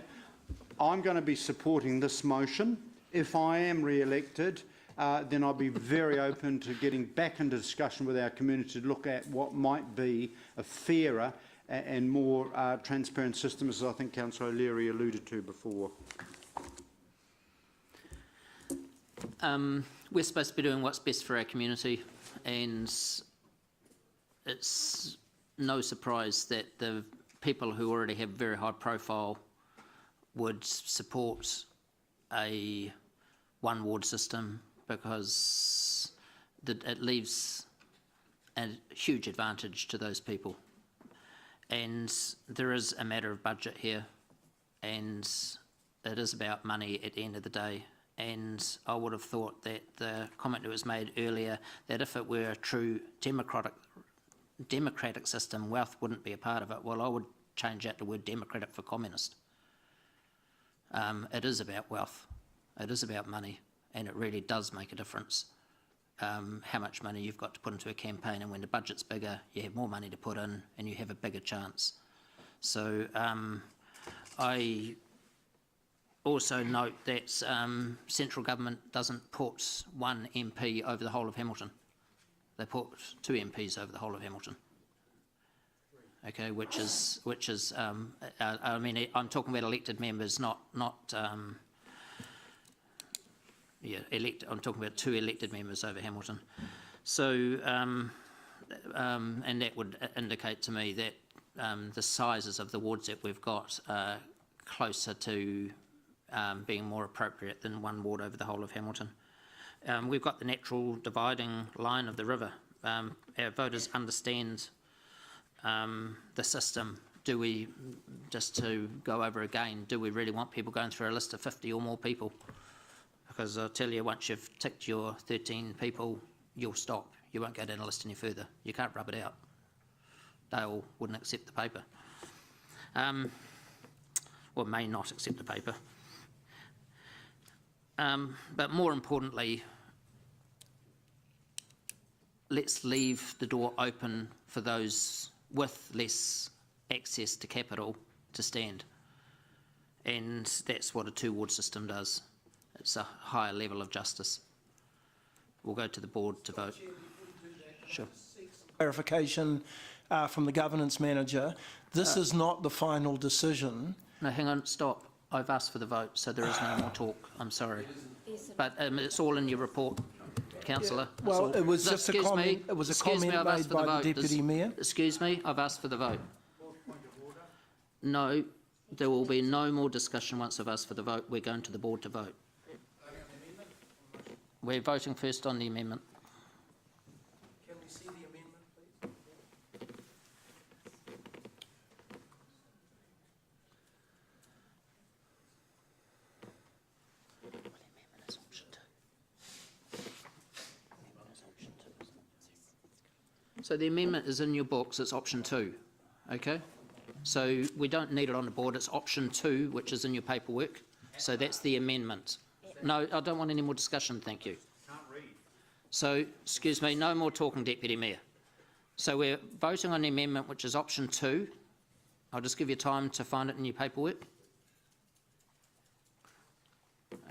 I'm going to be supporting this motion. If I am re-elected, then I'll be very open to getting back into discussion with our community to look at what might be a fairer and more transparent system, as I think Councillor O'Leary alluded to before. We're supposed to be doing what's best for our community, and it's no surprise that the people who already have very high profile would support a 1-ward system, because it leaves a huge advantage to those people. And there is a matter of budget here, and it is about money at the end of the day. And I would have thought that the comment that was made earlier, that if it were a true democratic system, wealth wouldn't be a part of it. Well, I would change out the word democratic for communist. It is about wealth. It is about money, and it really does make a difference. How much money you've got to put into a campaign, and when the budget's bigger, you have more money to put in and you have a bigger chance. So I also note that central government doesn't put 1 MP over the whole of Hamilton. They put 2 MPs over the whole of Hamilton. Okay, which is I mean, I'm talking about elected members, not I'm talking about 2 elected members over Hamilton. So, and that would indicate to me that the sizes of the wards that we've got are closer to being more appropriate than 1 ward over the whole of Hamilton. We've got the natural dividing line of the river. Our voters understand the system. Do we, just to go over again, do we really want people going through a list of 50 or more people? Because I'll tell you, once you've ticked your 13 people, you'll stop. You won't go down the list any further. You can't rub it out. They all wouldn't accept the paper. Or may not accept the paper. But more importantly, let's leave the door open for those with less access to capital to stand. And that's what a 2-ward system does. It's a higher level of justice. We'll go to the board to vote. Sure. Clarification from the governance manager. This is not the final decision. No, hang on, stop. I've asked for the vote, so there is no more talk. I'm sorry. But it's all in your report, Councillor. Yeah. Well, it was just a comment. It was a comment made by the Deputy Mayor. Excuse me, I've asked for the vote. No, there will be no more discussion once I've asked for the vote. We're going to the board to vote. We're voting first on the amendment. Can we see the amendment, please? So the amendment is in your books. It's option 2. Okay? So we don't need it on the board. It's option 2, which is in your paperwork. So that's the amendment. So No, I don't want any more discussion, thank you. So, excuse me, no more talking, Deputy Mayor. So we're voting on the amendment, which is option 2. I'll just give you time to find it in your paperwork.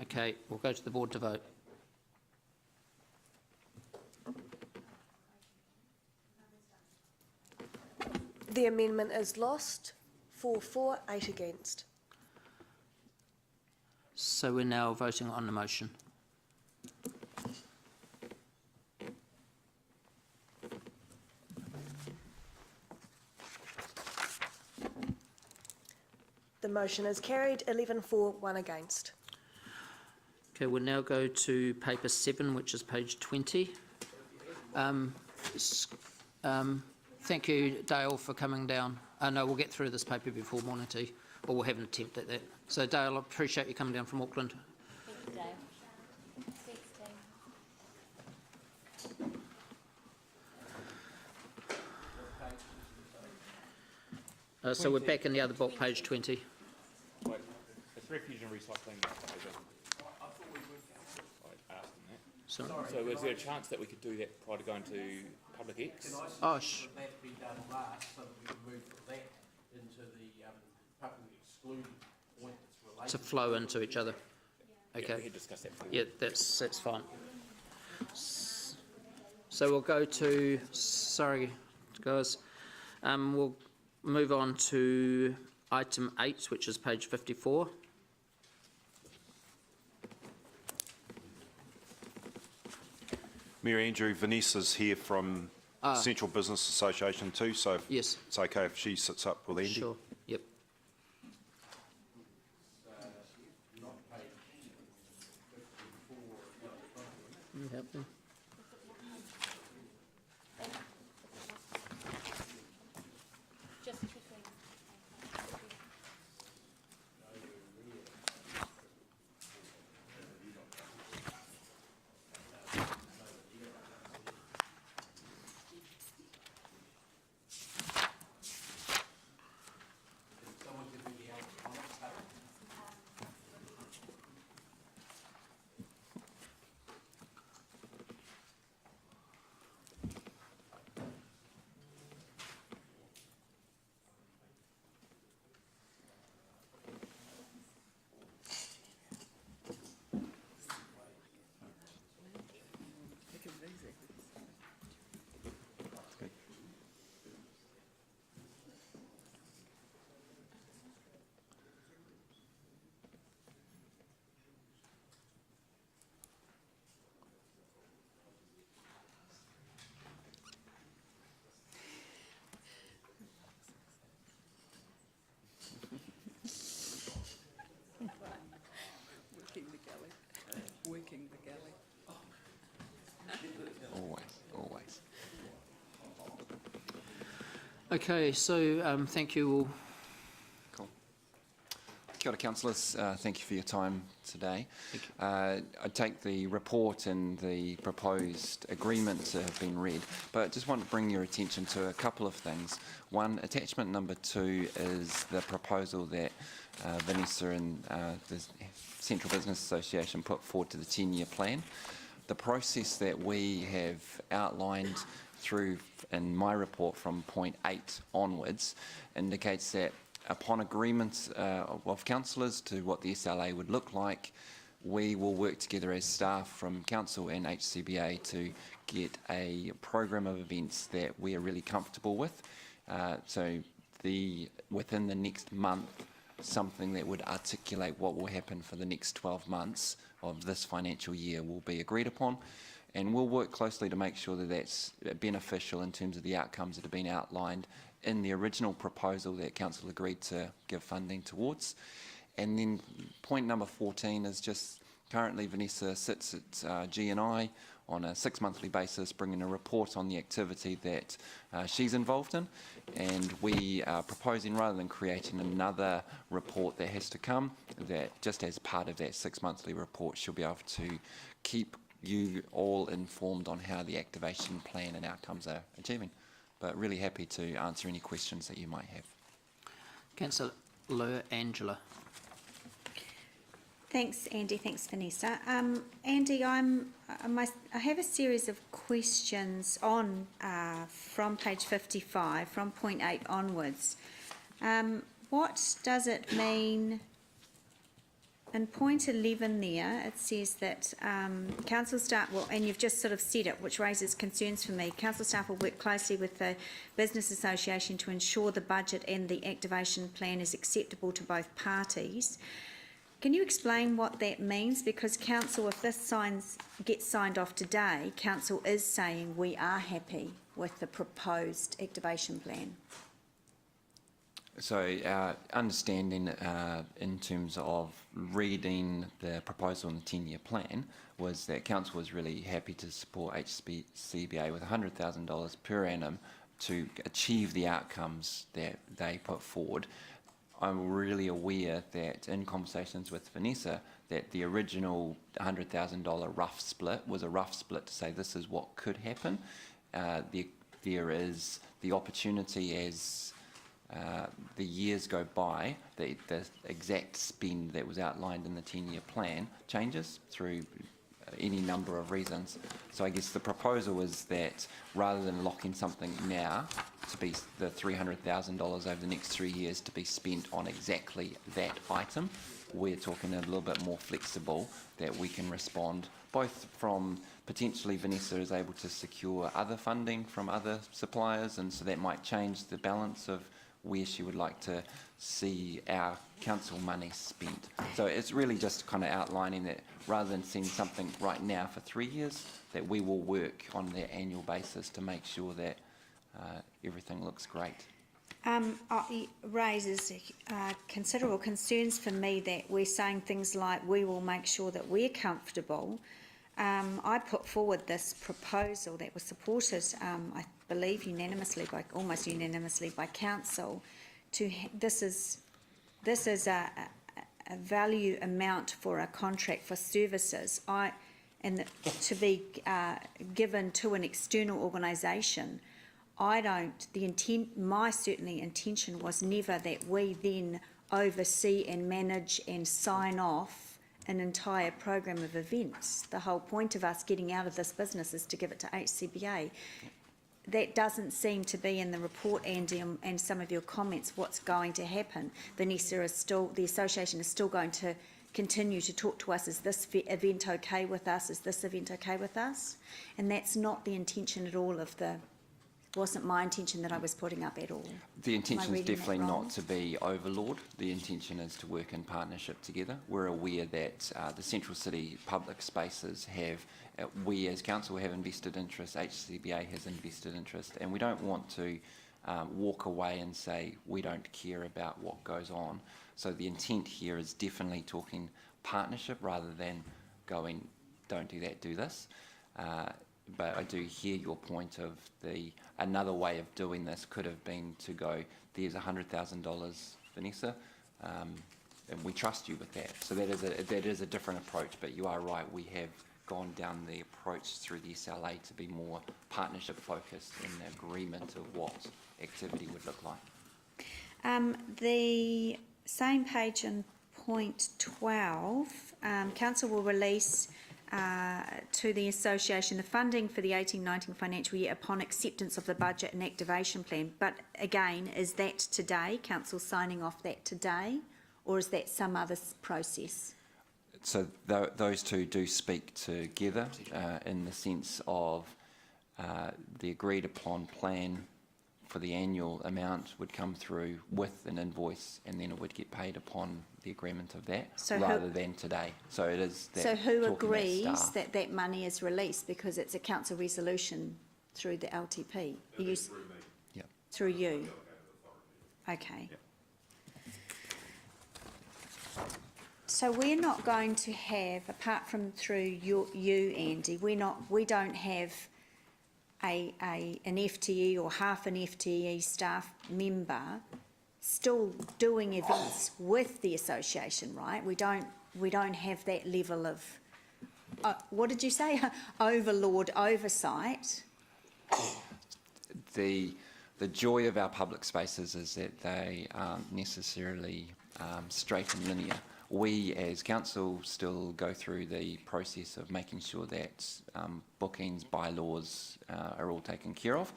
Okay, we'll go to the board to vote. The amendment is lost. 4 for, 8 against. So we're now voting on the motion. The motion is carried. 11 for, 1 against. Okay, we'll now go to paper 7, which is page 20. Thank you, Dale, for coming down. No, we'll get through this paper before morning tea, or we'll have an attempt at that. So, Dale, I appreciate you coming down from Auckland. Thank you, Dale. Thanks, Dale. So we're back in the other book, page 20. Wait, it's refuge and recycling. I asked them that. Sorry. So is there a chance that we could do that prior to going to Public X? Oh, That be done last, so that we can move that into the public excluded point that's related. to flow into each other. Okay. Yeah, we had discussed that before. Yeah, that's fine. So we'll go to, sorry guys, we'll move on to item 8, which is page 54. Mayor Andrew, Vanessa's here from Central Business Association too, so if Yes. it's okay if she sits up with Andy. Sure, yep. Help them. Just checking. Working the galley. Always. Okay, so thank you all. Cool. Kia ora, councillors. Thank you for your time today. I take the report and the proposed agreements that have been read, but just want to bring your attention to a couple of things. One, attachment number 2 is the proposal that Vanessa and the Central Business Association put forward to the 10-year plan. The process that we have outlined through in my report from point 8 onwards indicates that upon agreement of councillors to what the SLA would look like, we will work together as staff from council and HCBA to get a program of events that we are really comfortable with. So within the next month, something that would articulate what will happen for the next 12 months of this financial year will be agreed upon, and we'll work closely to make sure that that's beneficial in terms of the outcomes that have been outlined in the original proposal that council agreed to give funding towards. And then point number 14 is just currently Vanessa sits at G&I on a 6-monthly basis, bringing a report on the activity that she's involved in, and we are proposing, rather than creating another report that has to come, that just as part of that 6-monthly report she'll be able to keep you all informed on how the activation plan and outcomes are achieving. But really happy to answer any questions that you might have. Councillor Angela. Thanks, Andy. Thanks, Vanessa. Andy, I have a series of questions on from page 55, from point 8 onwards. What does it mean? In point 11 there, it says that council staff, well, and you've just sort of said it, which raises concerns for me. Council staff will work closely with the Business Association to ensure the budget and the activation plan is acceptable to both parties. Can you explain what that means? Because council, if this gets signed off today, council is saying we are happy with the proposed activation plan. So our understanding in terms of reading the proposal in the 10-year plan was that council was really happy to support HCCBA with $100,000 per annum to achieve the outcomes that they put forward. I'm really aware that in conversations with Vanessa that the original $100,000 rough split was a rough split to say this is what could happen. There is the opportunity as the years go by, the exact spend that was outlined in the 10-year plan changes through any number of reasons. So I guess the proposal was that rather than locking something now to be the $300,000 over the next 3 years to be spent on exactly that item, we're talking a little bit more flexible that we can respond both from potentially Vanessa is able to secure other funding from other suppliers, and so that might change the balance of where she would like to see our council money spent. So it's really just kind of outlining that rather than seeing something right now for 3 years, that we will work on that annual basis to make sure that everything looks great. It raises considerable concerns for me that we're saying things like we will make sure that we're comfortable. I put forward this proposal that was supported, I believe almost unanimously by council. This is a value amount for a contract for services, to be given to an external organisation. My certainly intention was never that we then oversee and manage and sign off an entire program of events. The whole point of us getting out of this business is to give it to HCBA. That doesn't seem to be in the report, Andy, and some of your comments, what's going to happen. Vanessa the association is still going to continue to talk to us, is this event okay with us, is this event okay with us? And that's not the intention at all wasn't my intention that I was putting up at all. The intention is definitely not to be overlord. The intention is to work in partnership together. We're aware that the Central City public spaces have, we as council have invested interest, HCBA has invested interest, and we don't want to walk away and say we don't care about what goes on. So the intent here is definitely talking partnership rather than going, don't do that, do this. But I do hear your point of another way of doing this could have been to go, there's $100,000, Vanessa, and we trust you with that. So that is a different approach, but you are right, we have gone down the approach through the SLA to be more partnership focused in the agreement of what activity would look like. The same page in point 12, council will release to the association the funding for the 18-19 financial year upon acceptance of the budget and activation plan. But again, is that today, council signing off that today, or is that some other process? So those two do speak together in the sense of the agreed upon plan for the annual amount would come through with an invoice, and then it would get paid upon the agreement of that, rather than today. So it is that. So who agrees that money is released, because it's a council resolution through the LTP? Through me. Yeah. Through you. Okay. Yep. So we're not going to have, apart from through you, Andy, we don't have an FTE or half an FTE staff member still doing events with the association, right? We don't have that level of what did you say? Overlord oversight. The joy of our public spaces is that they aren't necessarily straight and linear. We as council still go through the process of making sure that bookings, bylaws are all taken care of.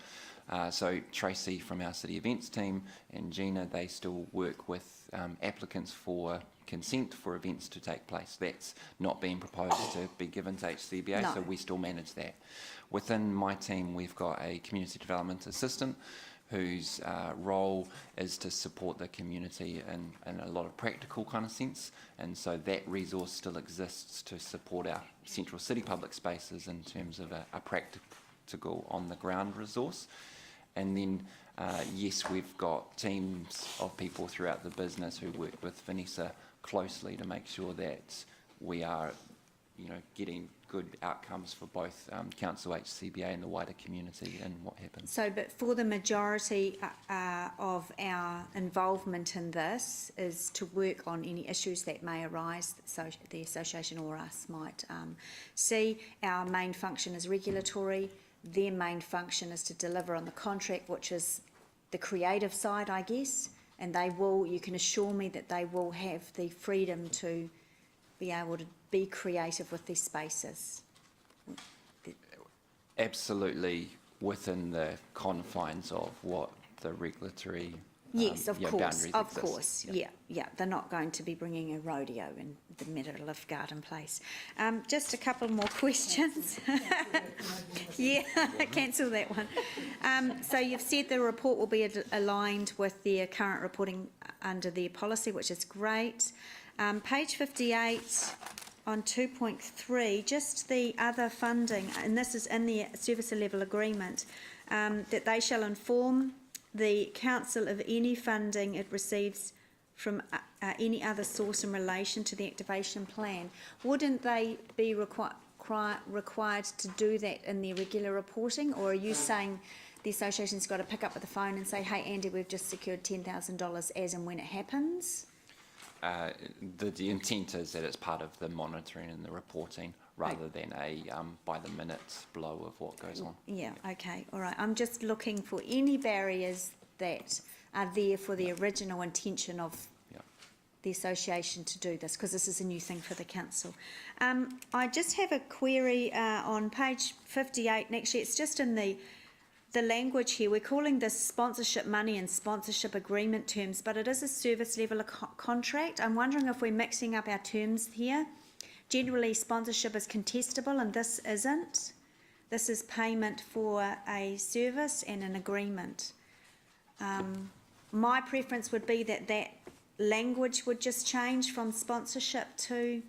So Tracy from our city events team and Gina, they still work with applicants for consent for events to take place. That's not being proposed to be given to HCBA, No. so we still manage that. Within my team, we've got a community development assistant whose role is to support the community in a lot of practical kind of sense, and so that resource still exists to support our central city public spaces in terms of a practical on-the-ground resource. And then, yes, we've got teams of people throughout the business who work with Vanessa closely to make sure that we are, getting good outcomes for both Council, HCBA and the wider community and what happens. So, but for the majority of our involvement in this is to work on any issues that may arise, so the association or us might see. Our main function is regulatory. Their main function is to deliver on the contract, which is the creative side, I guess, and they will, you can assure me that they will have the freedom to be able to be creative with these spaces. Absolutely within the confines of what the regulatory Yes, of course, boundaries of exist. course, yeah. They're not going to be bringing a rodeo in the middle of Garden Place. Just a couple more questions. Yeah, cancel that one. So you've said the report will be aligned with their current reporting under their policy, which is great. Page 58 on 2.3, just the other funding, and this is in the service level agreement, that they shall inform the council of any funding it receives from any other source in relation to the activation plan. Wouldn't they be required to do that in their regular reporting, or are you saying the association's got to pick up the phone and say, hey Andy, we've just secured $10,000 as and when it happens? The intent is that it's part of the monitoring and the reporting rather than a by the minute blow of what goes on. Yeah, okay, all right. I'm just looking for any barriers that are there for the original intention of the association to do this, because this is a new thing for the council. I just have a query on page 58, and actually it's just in the language here. We're calling this sponsorship money and sponsorship agreement terms, but it is a service level contract. I'm wondering if we're mixing up our terms here. Generally, sponsorship is contestable, and this isn't. This is payment for a service and an agreement. My preference would be that that language would just change from sponsorship to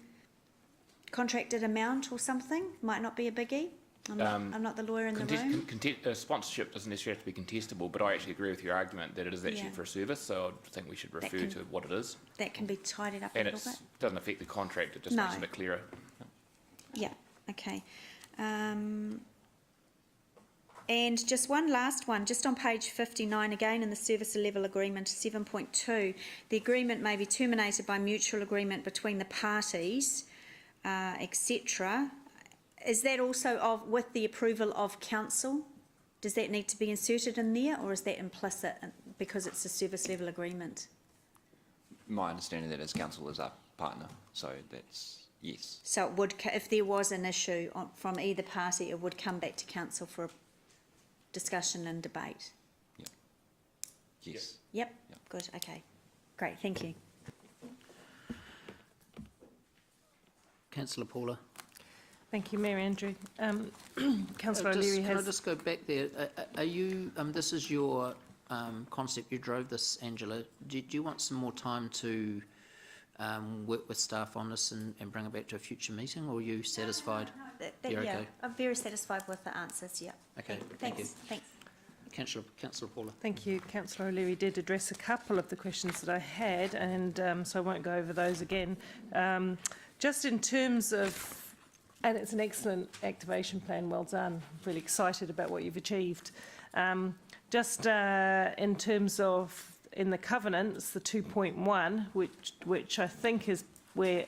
contracted amount or something. Might not be a biggie. I'm not the lawyer in the room. Sponsorship doesn't necessarily have to be contestable, but I actually agree with your argument that it is actually for a service, so I think we should refer to what it is. That can be tidied up a And little bit. it doesn't affect the contract, it just makes it a bit clearer. Yeah, okay. And just one last one, just on page 59, again in the service level agreement 7.2, the agreement may be terminated by mutual agreement between the parties, etc. Is that also with the approval of council? Does that need to be inserted in there, or is that implicit because it's a service level agreement? My understanding that is council is our partner, so that's yes. So it would, if there was an issue from either party, it would come back to council for discussion and debate? Yeah. Yes. Yep. Good, okay. Great, thank you. Councillor Paula. Thank you, Mayor Andrew. Councillor O'Leary Can I just go back there? Are you, this is your concept, you drove this, Angela. Do you want some more time to work with staff on this and bring it back to a future meeting, or are you satisfied? You're okay? I'm very satisfied with the answers, yeah. Okay, thank you. Thanks. Councillor Paula. Thank you. Councillor O'Leary did address a couple of the questions that I had, and so I won't go over those again. Just in terms of, and it's an excellent activation plan, well done. I'm really excited about what you've achieved. Just in terms of, in the covenants, the 2.1, which I think is where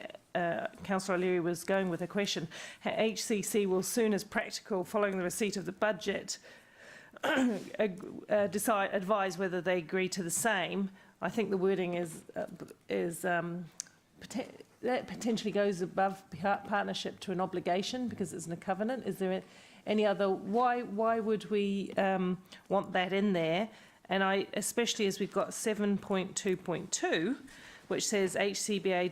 Councillor O'Leary was going with a question, HCC will, soon as practical, following the receipt of the budget, advise whether they agree to the same. I think the wording is that potentially goes above partnership to an obligation because it's in a covenant. Is there any other, why would we want that in there? And especially as we've got 7.2.2, which says HCBA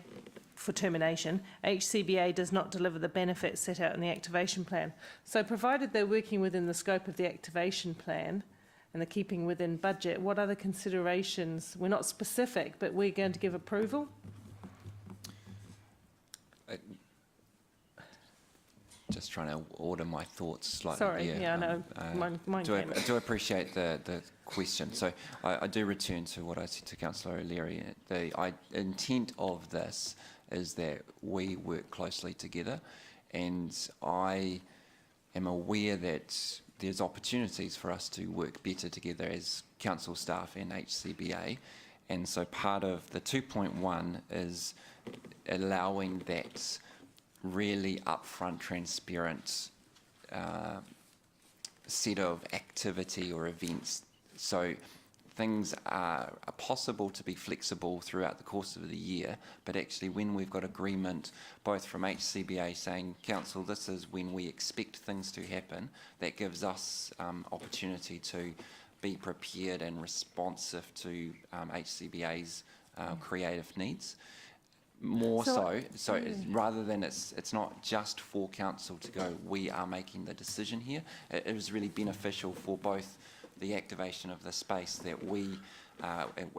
for termination, HCBA does not deliver the benefits set out in the activation plan. So provided they're working within the scope of the activation plan and they're keeping within budget, what other considerations, we're not specific, but we're going to give approval? Just trying to order my thoughts slightly. Sorry, I know. Mine I do appreciate the question. So I do return to what I said to Councillor O'Leary. The intent of this is that we work closely together, and I am aware that there's opportunities for us to work better together as council staff and HCBA. And so part of the 2.1 is allowing that really upfront, transparent set of activity or events. So things are possible to be flexible throughout the course of the year, but actually when we've got agreement both from HCBA saying, Council, this is when we expect things to happen, that gives us opportunity to be prepared and responsive to HCBA's creative needs. More so rather than it's not just for council to go, we are making the decision here. It is really beneficial for both the activation of the space that we,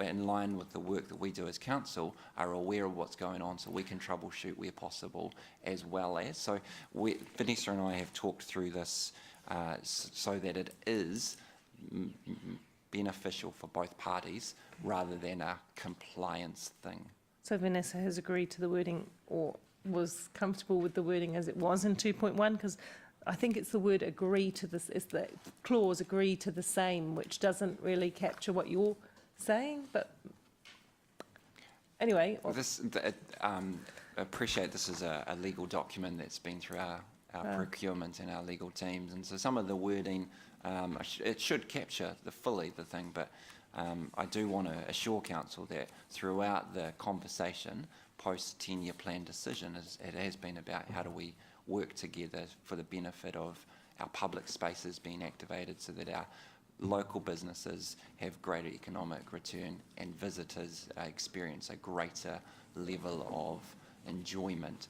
in line with the work that we do as council, are aware of what's going on so we can troubleshoot where possible, as well as. So Vanessa and I have talked through this so that it is beneficial for both parties rather than a compliance thing. So Vanessa has agreed to the wording, or was comfortable with the wording as it was in 2.1, because I think it's the word agree to this, it's the clause agree to the same, which doesn't really capture what you're saying, but anyway. I appreciate this is a legal document that's been through our procurement and our legal teams, and so some of the wording, it should capture fully the thing, but I do want to assure council that throughout the conversation, post 10-year plan decision, it has been about how do we work together for the benefit of our public spaces being activated so that our local businesses have greater economic return and visitors experience a greater level of enjoyment.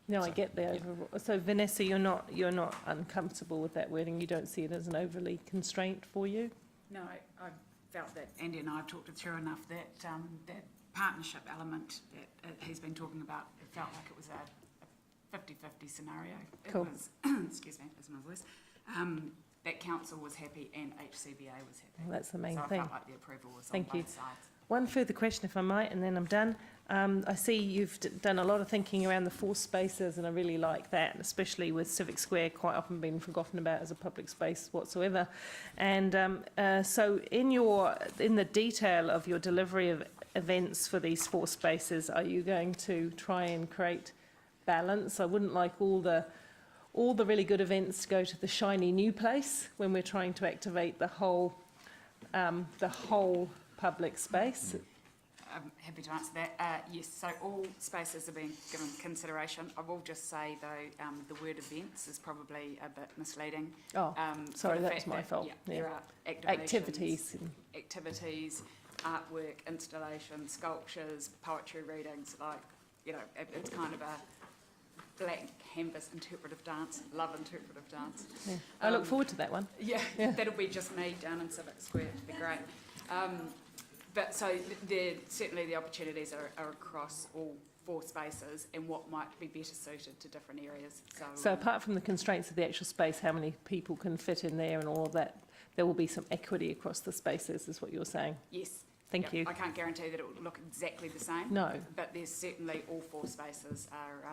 No, I get the overall. So Vanessa, you're not uncomfortable with that wording. You don't see it as an overly constraint for you? No, I felt that Andy and I have talked it through enough that that partnership element that he's been talking about, it felt like it was a 50-50 scenario. Cool. It was, excuse me, that's my voice, that council was happy and HCBA was happy. Well, that's the main so thing. I felt like the approval was Thank on you. both sides. One further question, if I might, and then I'm done. I see you've done a lot of thinking around the forced spaces, and I really like that, especially with Civic Square quite often being forgotten about as a public space whatsoever. And so in the detail of your delivery of events for these forced spaces, are you going to try and create balance? I wouldn't like all the really good events to go to the shiny new place when we're trying to activate the whole public space. I'm happy to answer that. Yes, so all spaces are being given consideration. I will just say, though, the word events is probably a bit misleading. Oh, sorry, that was my fault. Yeah, there are activities, artwork, installations, sculptures, poetry readings, like, you know, it's kind of a black canvas interpretive dance, love interpretive dance. Yeah. I look forward to that one. Yeah, that'll be just me down in Civic Square. It'll be great. But so certainly the opportunities are across all four spaces and what might be better suited to different areas. So apart from the constraints of the actual space, how many people can fit in there and all of that, there will be some equity across the spaces, is what you're saying? Yes. Thank you. I can't guarantee that it will look exactly the same. No. But there's certainly all four spaces are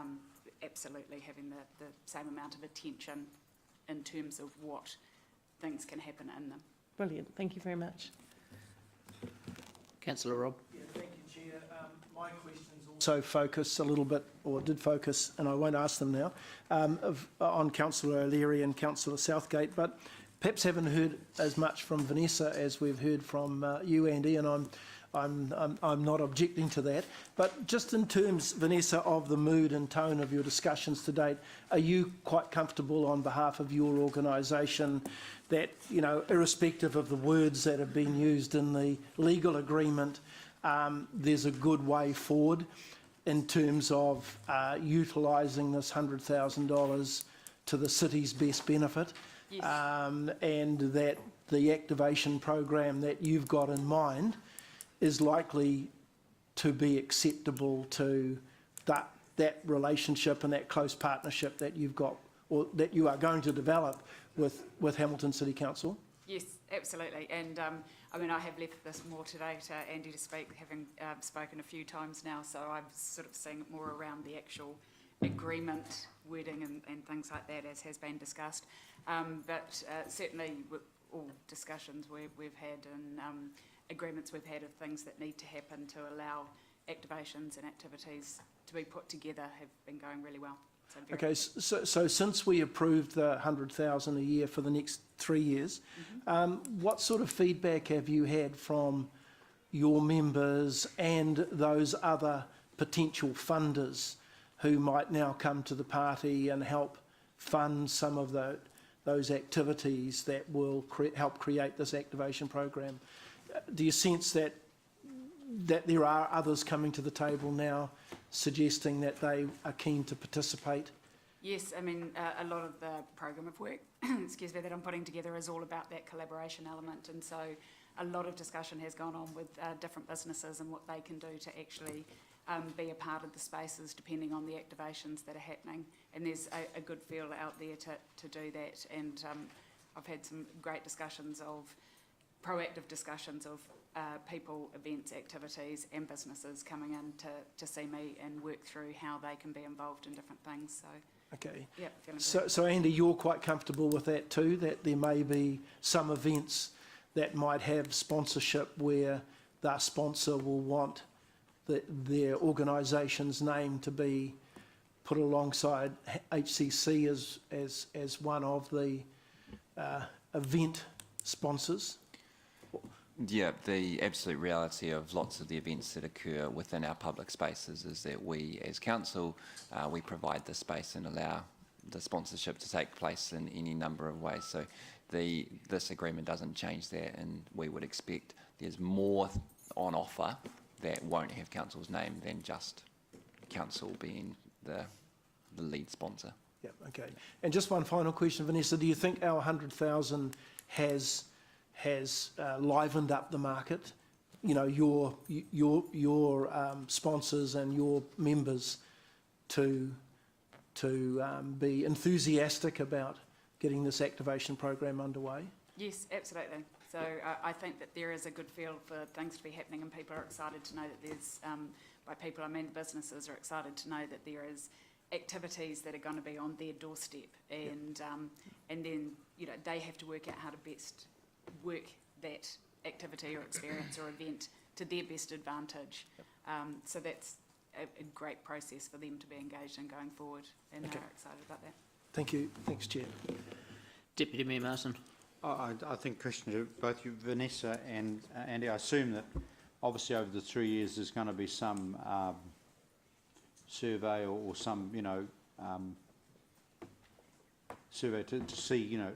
absolutely having the same amount of attention in terms of what things can happen in them. Brilliant. Thank you very much. Councillor Rob. Yeah, thank you, Chair. My questions also focus a little bit, or did focus, and I won't ask them now, on Councillor O'Leary and Councillor Southgate, but perhaps haven't heard as much from Vanessa as we've heard from you, Andy, and I'm not objecting to that. But just in terms, Vanessa, of the mood and tone of your discussions to date, are you quite comfortable on behalf of your organisation that, you know, irrespective of the words that have been used in the legal agreement, there's a good way forward in terms of utilising this $100,000 to the city's best benefit? Yes. And that the activation program that you've got in mind is likely to be acceptable to that relationship and that close partnership that you've got, or that you are going to develop with Hamilton City Council? Yes, absolutely. And I mean, I have left this more today to Andy to speak, having spoken a few times now, so I'm sort of seeing it more around the actual agreement wording and things like that, as has been discussed. But certainly with all discussions we've had and agreements we've had of things that need to happen to allow activations and activities to be put together have been going really well. So Okay, so since we approved the $100,000 a year for the next 3 years, what sort of feedback have you had from your members and those other potential funders who might now come to the party and help fund some of those activities that will help create this activation program? Do you sense that there are others coming to the table now suggesting that they are keen to participate? Yes, I mean, a lot of the program of work, excuse me, that I'm putting together is all about that collaboration element, and so a lot of discussion has gone on with different businesses and what they can do to actually be a part of the spaces depending on the activations that are happening, and there's a good feel out there to do that, and I've had some great discussions proactive discussions of people, events, activities and businesses coming in to see me and work through how they can be involved in different things. So, okay. Yep, So Andy, you're quite comfortable with that too, that there may be some events that might have sponsorship where the sponsor will want their organisation's name to be put alongside HCC as one of the event sponsors? Yeah, the absolute reality of lots of the events that occur within our public spaces is that we, as council, we provide the space and allow the sponsorship to take place in any number of ways. So this agreement doesn't change that, and we would expect there's more on offer that won't have council's name than just council being the lead sponsor. Yeah, okay. And just one final question, Vanessa. Do you think our 100,000 has livened up the market? You know, your sponsors and your members to be enthusiastic about getting this activation program underway? yes, absolutely. So I think that there is a good feel for things to be happening, and people are excited to know that there's, by people I mean businesses are excited to know that there is activities that are going to be on their doorstep, and then, you know, they have to work out how to best work that activity or experience or event to their best advantage. So that's a great process for them to be engaged in going forward, and they're excited about that. Thank you. Thanks, Chair. Deputy Mayor Martin. I think, question to both you, Vanessa and Andy, I assume that obviously over the 3 years there's going to be some survey or some, you know, survey to see, you know,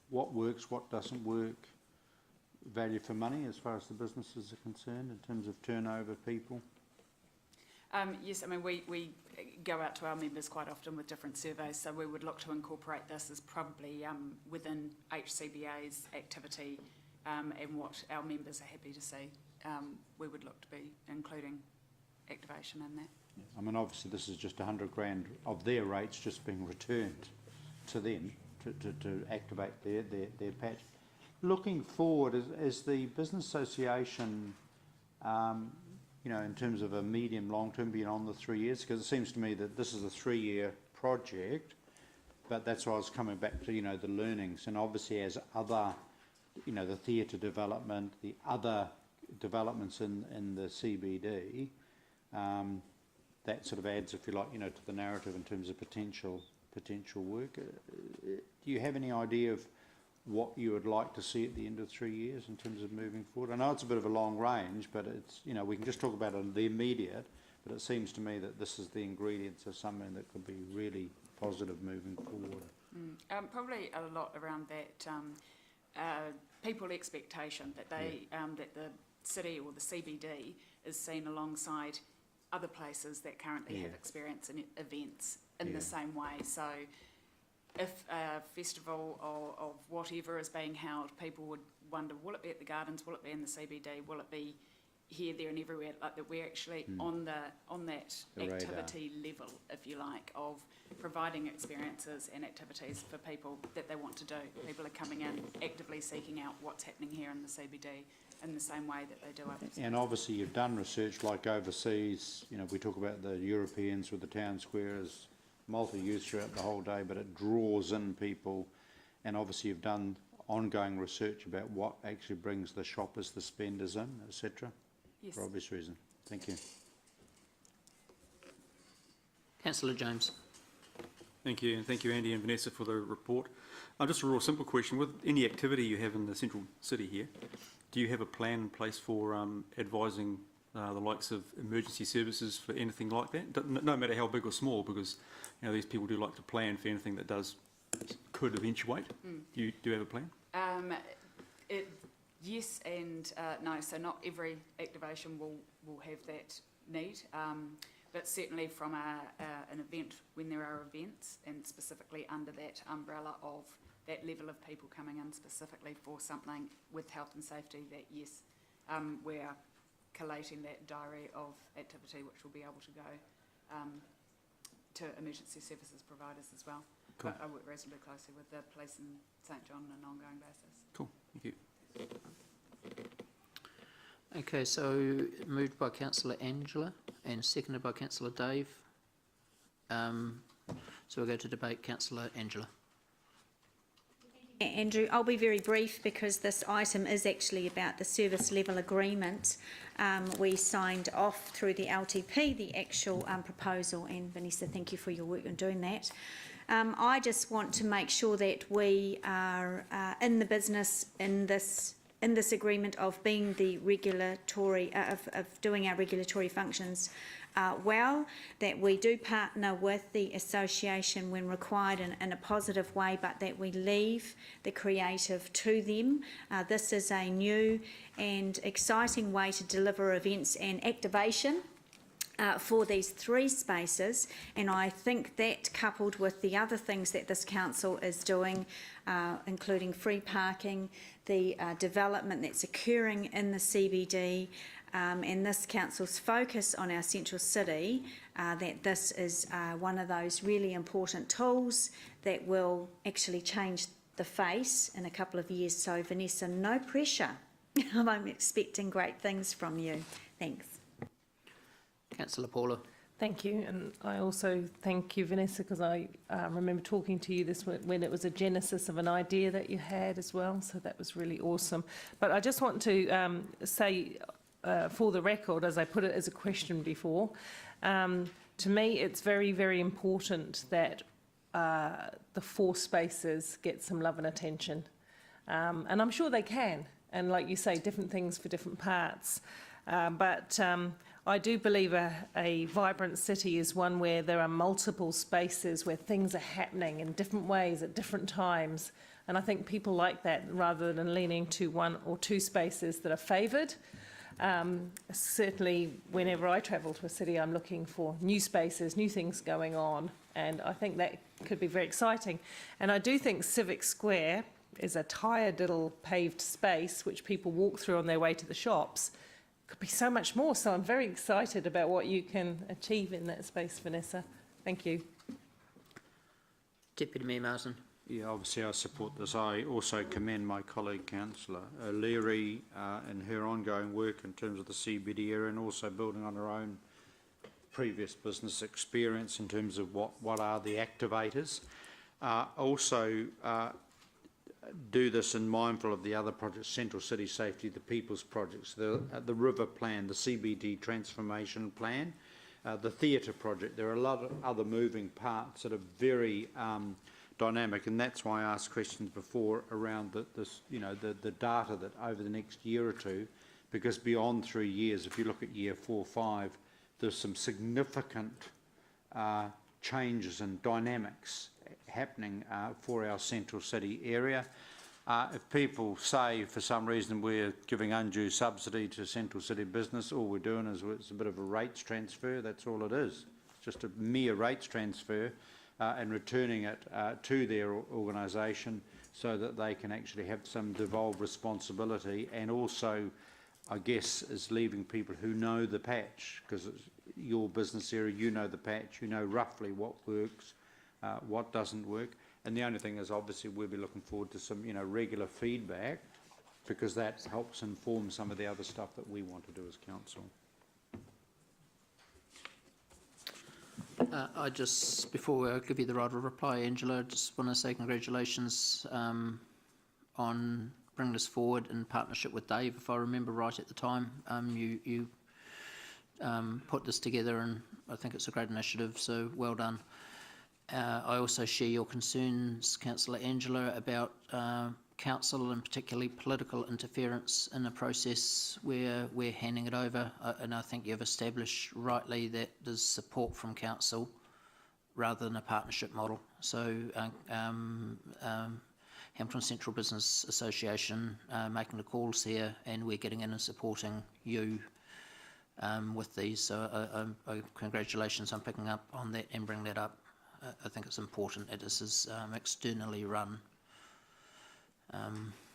what works, what doesn't work, value for money as far as the businesses are concerned in terms of turnover, people. Yes, I mean, we go out to our members quite often with different surveys, so we would look to incorporate this as probably within HCBA's activity, and what our members are happy to see. We would look to be including activation in that. I mean, obviously this is just $100,000 of their rates just being returned to them to activate their patch. Looking forward, is the Business Association, you know, in terms of a medium, long term beyond the 3 years, because it seems to me that this is a 3-year project, but that's why I was coming back to, you know, the learnings, and obviously as other, you know, the theatre development, the other developments in the CBD, that sort of adds, if you like, you know, to the narrative in terms of potential work. Do you have any idea of what you would like to see at the end of 3 years in terms of moving forward? I know it's a bit of a long range, but it's, you know, we can just talk about the immediate, but it seems to me that this is the ingredients of something that could be really positive moving forward. Probably a lot around that people expectation that they that the city or the CBD is seen alongside other places that currently have experience in events in the same way. So if a festival of whatever is being held, people would wonder, will it be at the Gardens, will it be in the CBD, will it be here, there and everywhere, like that we're actually on that activity level, if you like, of providing experiences and activities for people that they want to do. People are coming in, actively seeking out what's happening here in the CBD in the same way that they do others. And obviously you've done research like overseas, you know, we talk about the Europeans with the town squares, multi-use throughout the whole day, but it draws in people, and obviously you've done ongoing research about what actually brings the shoppers, the spenders in, etc. Yes. For obvious reason. Thank you. Councillor James. Thank you, and thank you, Andy and Vanessa, for the report. Just a real simple question. With any activity you have in the central city here, do you have a plan in place for advising the likes of emergency services for anything like that? No matter how big or small, because you know these people do like to plan for anything that could eventuate. Do you have a plan? Yes and no. So not every activation will have that need, but certainly from an event, when there are events, and specifically under that umbrella of that level of people coming in specifically for something with health and safety, that yes, we're collating that diary of activity which will be able to go to emergency services providers as well. Cool. But I work reasonably closely with the police in St John on an ongoing basis. Cool, thank you. Okay, so moved by Councillor Angela and seconded by Councillor Dave. So we'll go to debate. Councillor Angela. Andrew, I'll be very brief because this item is actually about the service level agreement. We signed off through the LTP the actual proposal, and Vanessa, thank you for your work on doing that. I just want to make sure that we are in the business in this agreement of being the regulatory of doing our regulatory functions well, that we do partner with the association when required in a positive way, but that we leave the creative to them. This is a new and exciting way to deliver events and activation for these three spaces, and I think that coupled with the other things that this council is doing, including free parking, the development that's occurring in the CBD, and this council's focus on our central city, that this is one of those really important tools that will actually change the face in a couple of years. So Vanessa, no pressure. I'm expecting great things from you. Thanks. Councillor Paula. Thank you, and I also thank you, Vanessa, because I remember talking to you this when it was a genesis of an idea that you had as well, so that was really awesome. But I just want to say, for the record, as I put it as a question before, to me it's very, very important that the four spaces get some love and attention, and I'm sure they can, and like you say, different things for different parts, but I do believe a vibrant city is one where there are multiple spaces where things are happening in different ways at different times. And I think people like that rather than leaning to one or two spaces that are favoured. Certainly, whenever I travel to a city, I'm looking for new spaces, new things going on. And I think that could be very exciting. And I do think Civic Square is a tired little paved space which people walk through on their way to the shops. Could be so much more, so I'm very excited about what you can achieve in that space, Vanessa. Thank you. Deputy Mayor Marsden. Yeah, obviously I support this. I also commend my colleague Councillor O'Leary in her ongoing work in terms of the CBD area, and also building on her own previous business experience in terms of what are the activators. Also do this in mindful of the other projects, Central City Safety, the People's Projects, the River Plan, the CBD Transformation Plan, the Theatre Project. There are a lot of other moving parts that are very dynamic, and that's why I asked questions before around the data that over the next year or two, because beyond 3 years, if you look at year 4, 5, there's some significant changes and dynamics happening for our central city area. If people say for some reason we're giving undue subsidy to central city business, all we're doing is it's a bit of a rates transfer, that's all it is. It's just a mere rates transfer and returning it to their organisation so that they can actually have some devolved responsibility, and also, I guess, is leaving people who know the patch, because it's your business area, you know the patch, you know roughly what works, what doesn't work. And the only thing is, obviously, we'll be looking forward to some, regular feedback, because that helps inform some of the other stuff that we want to do as council. I just, before I give you the right of reply, Angela, I just want to say congratulations on bringing this forward in partnership with Dave, if I remember right at the time. You put this together, and I think it's a great initiative, so well done. I also share your concerns, Councillor Angela, about council and particularly political interference in a process where we're handing it over, and I think you've established rightly that there's support from council rather than a partnership model. So Hamilton Central Business Association making the calls here, and we're getting in and supporting you with these. So congratulations on picking up on that and bringing that up. I think it's important that this is externally run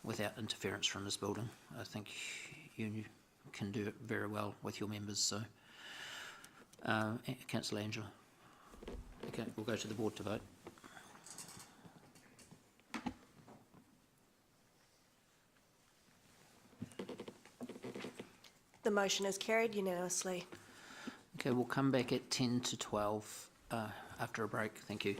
without interference from this building. I think you can do it very well with your members. So, Councillor Angela. Okay, we'll go to the board to vote. The motion is carried unanimously. Okay, we'll come back at 10 to 12 after a break. Thank you.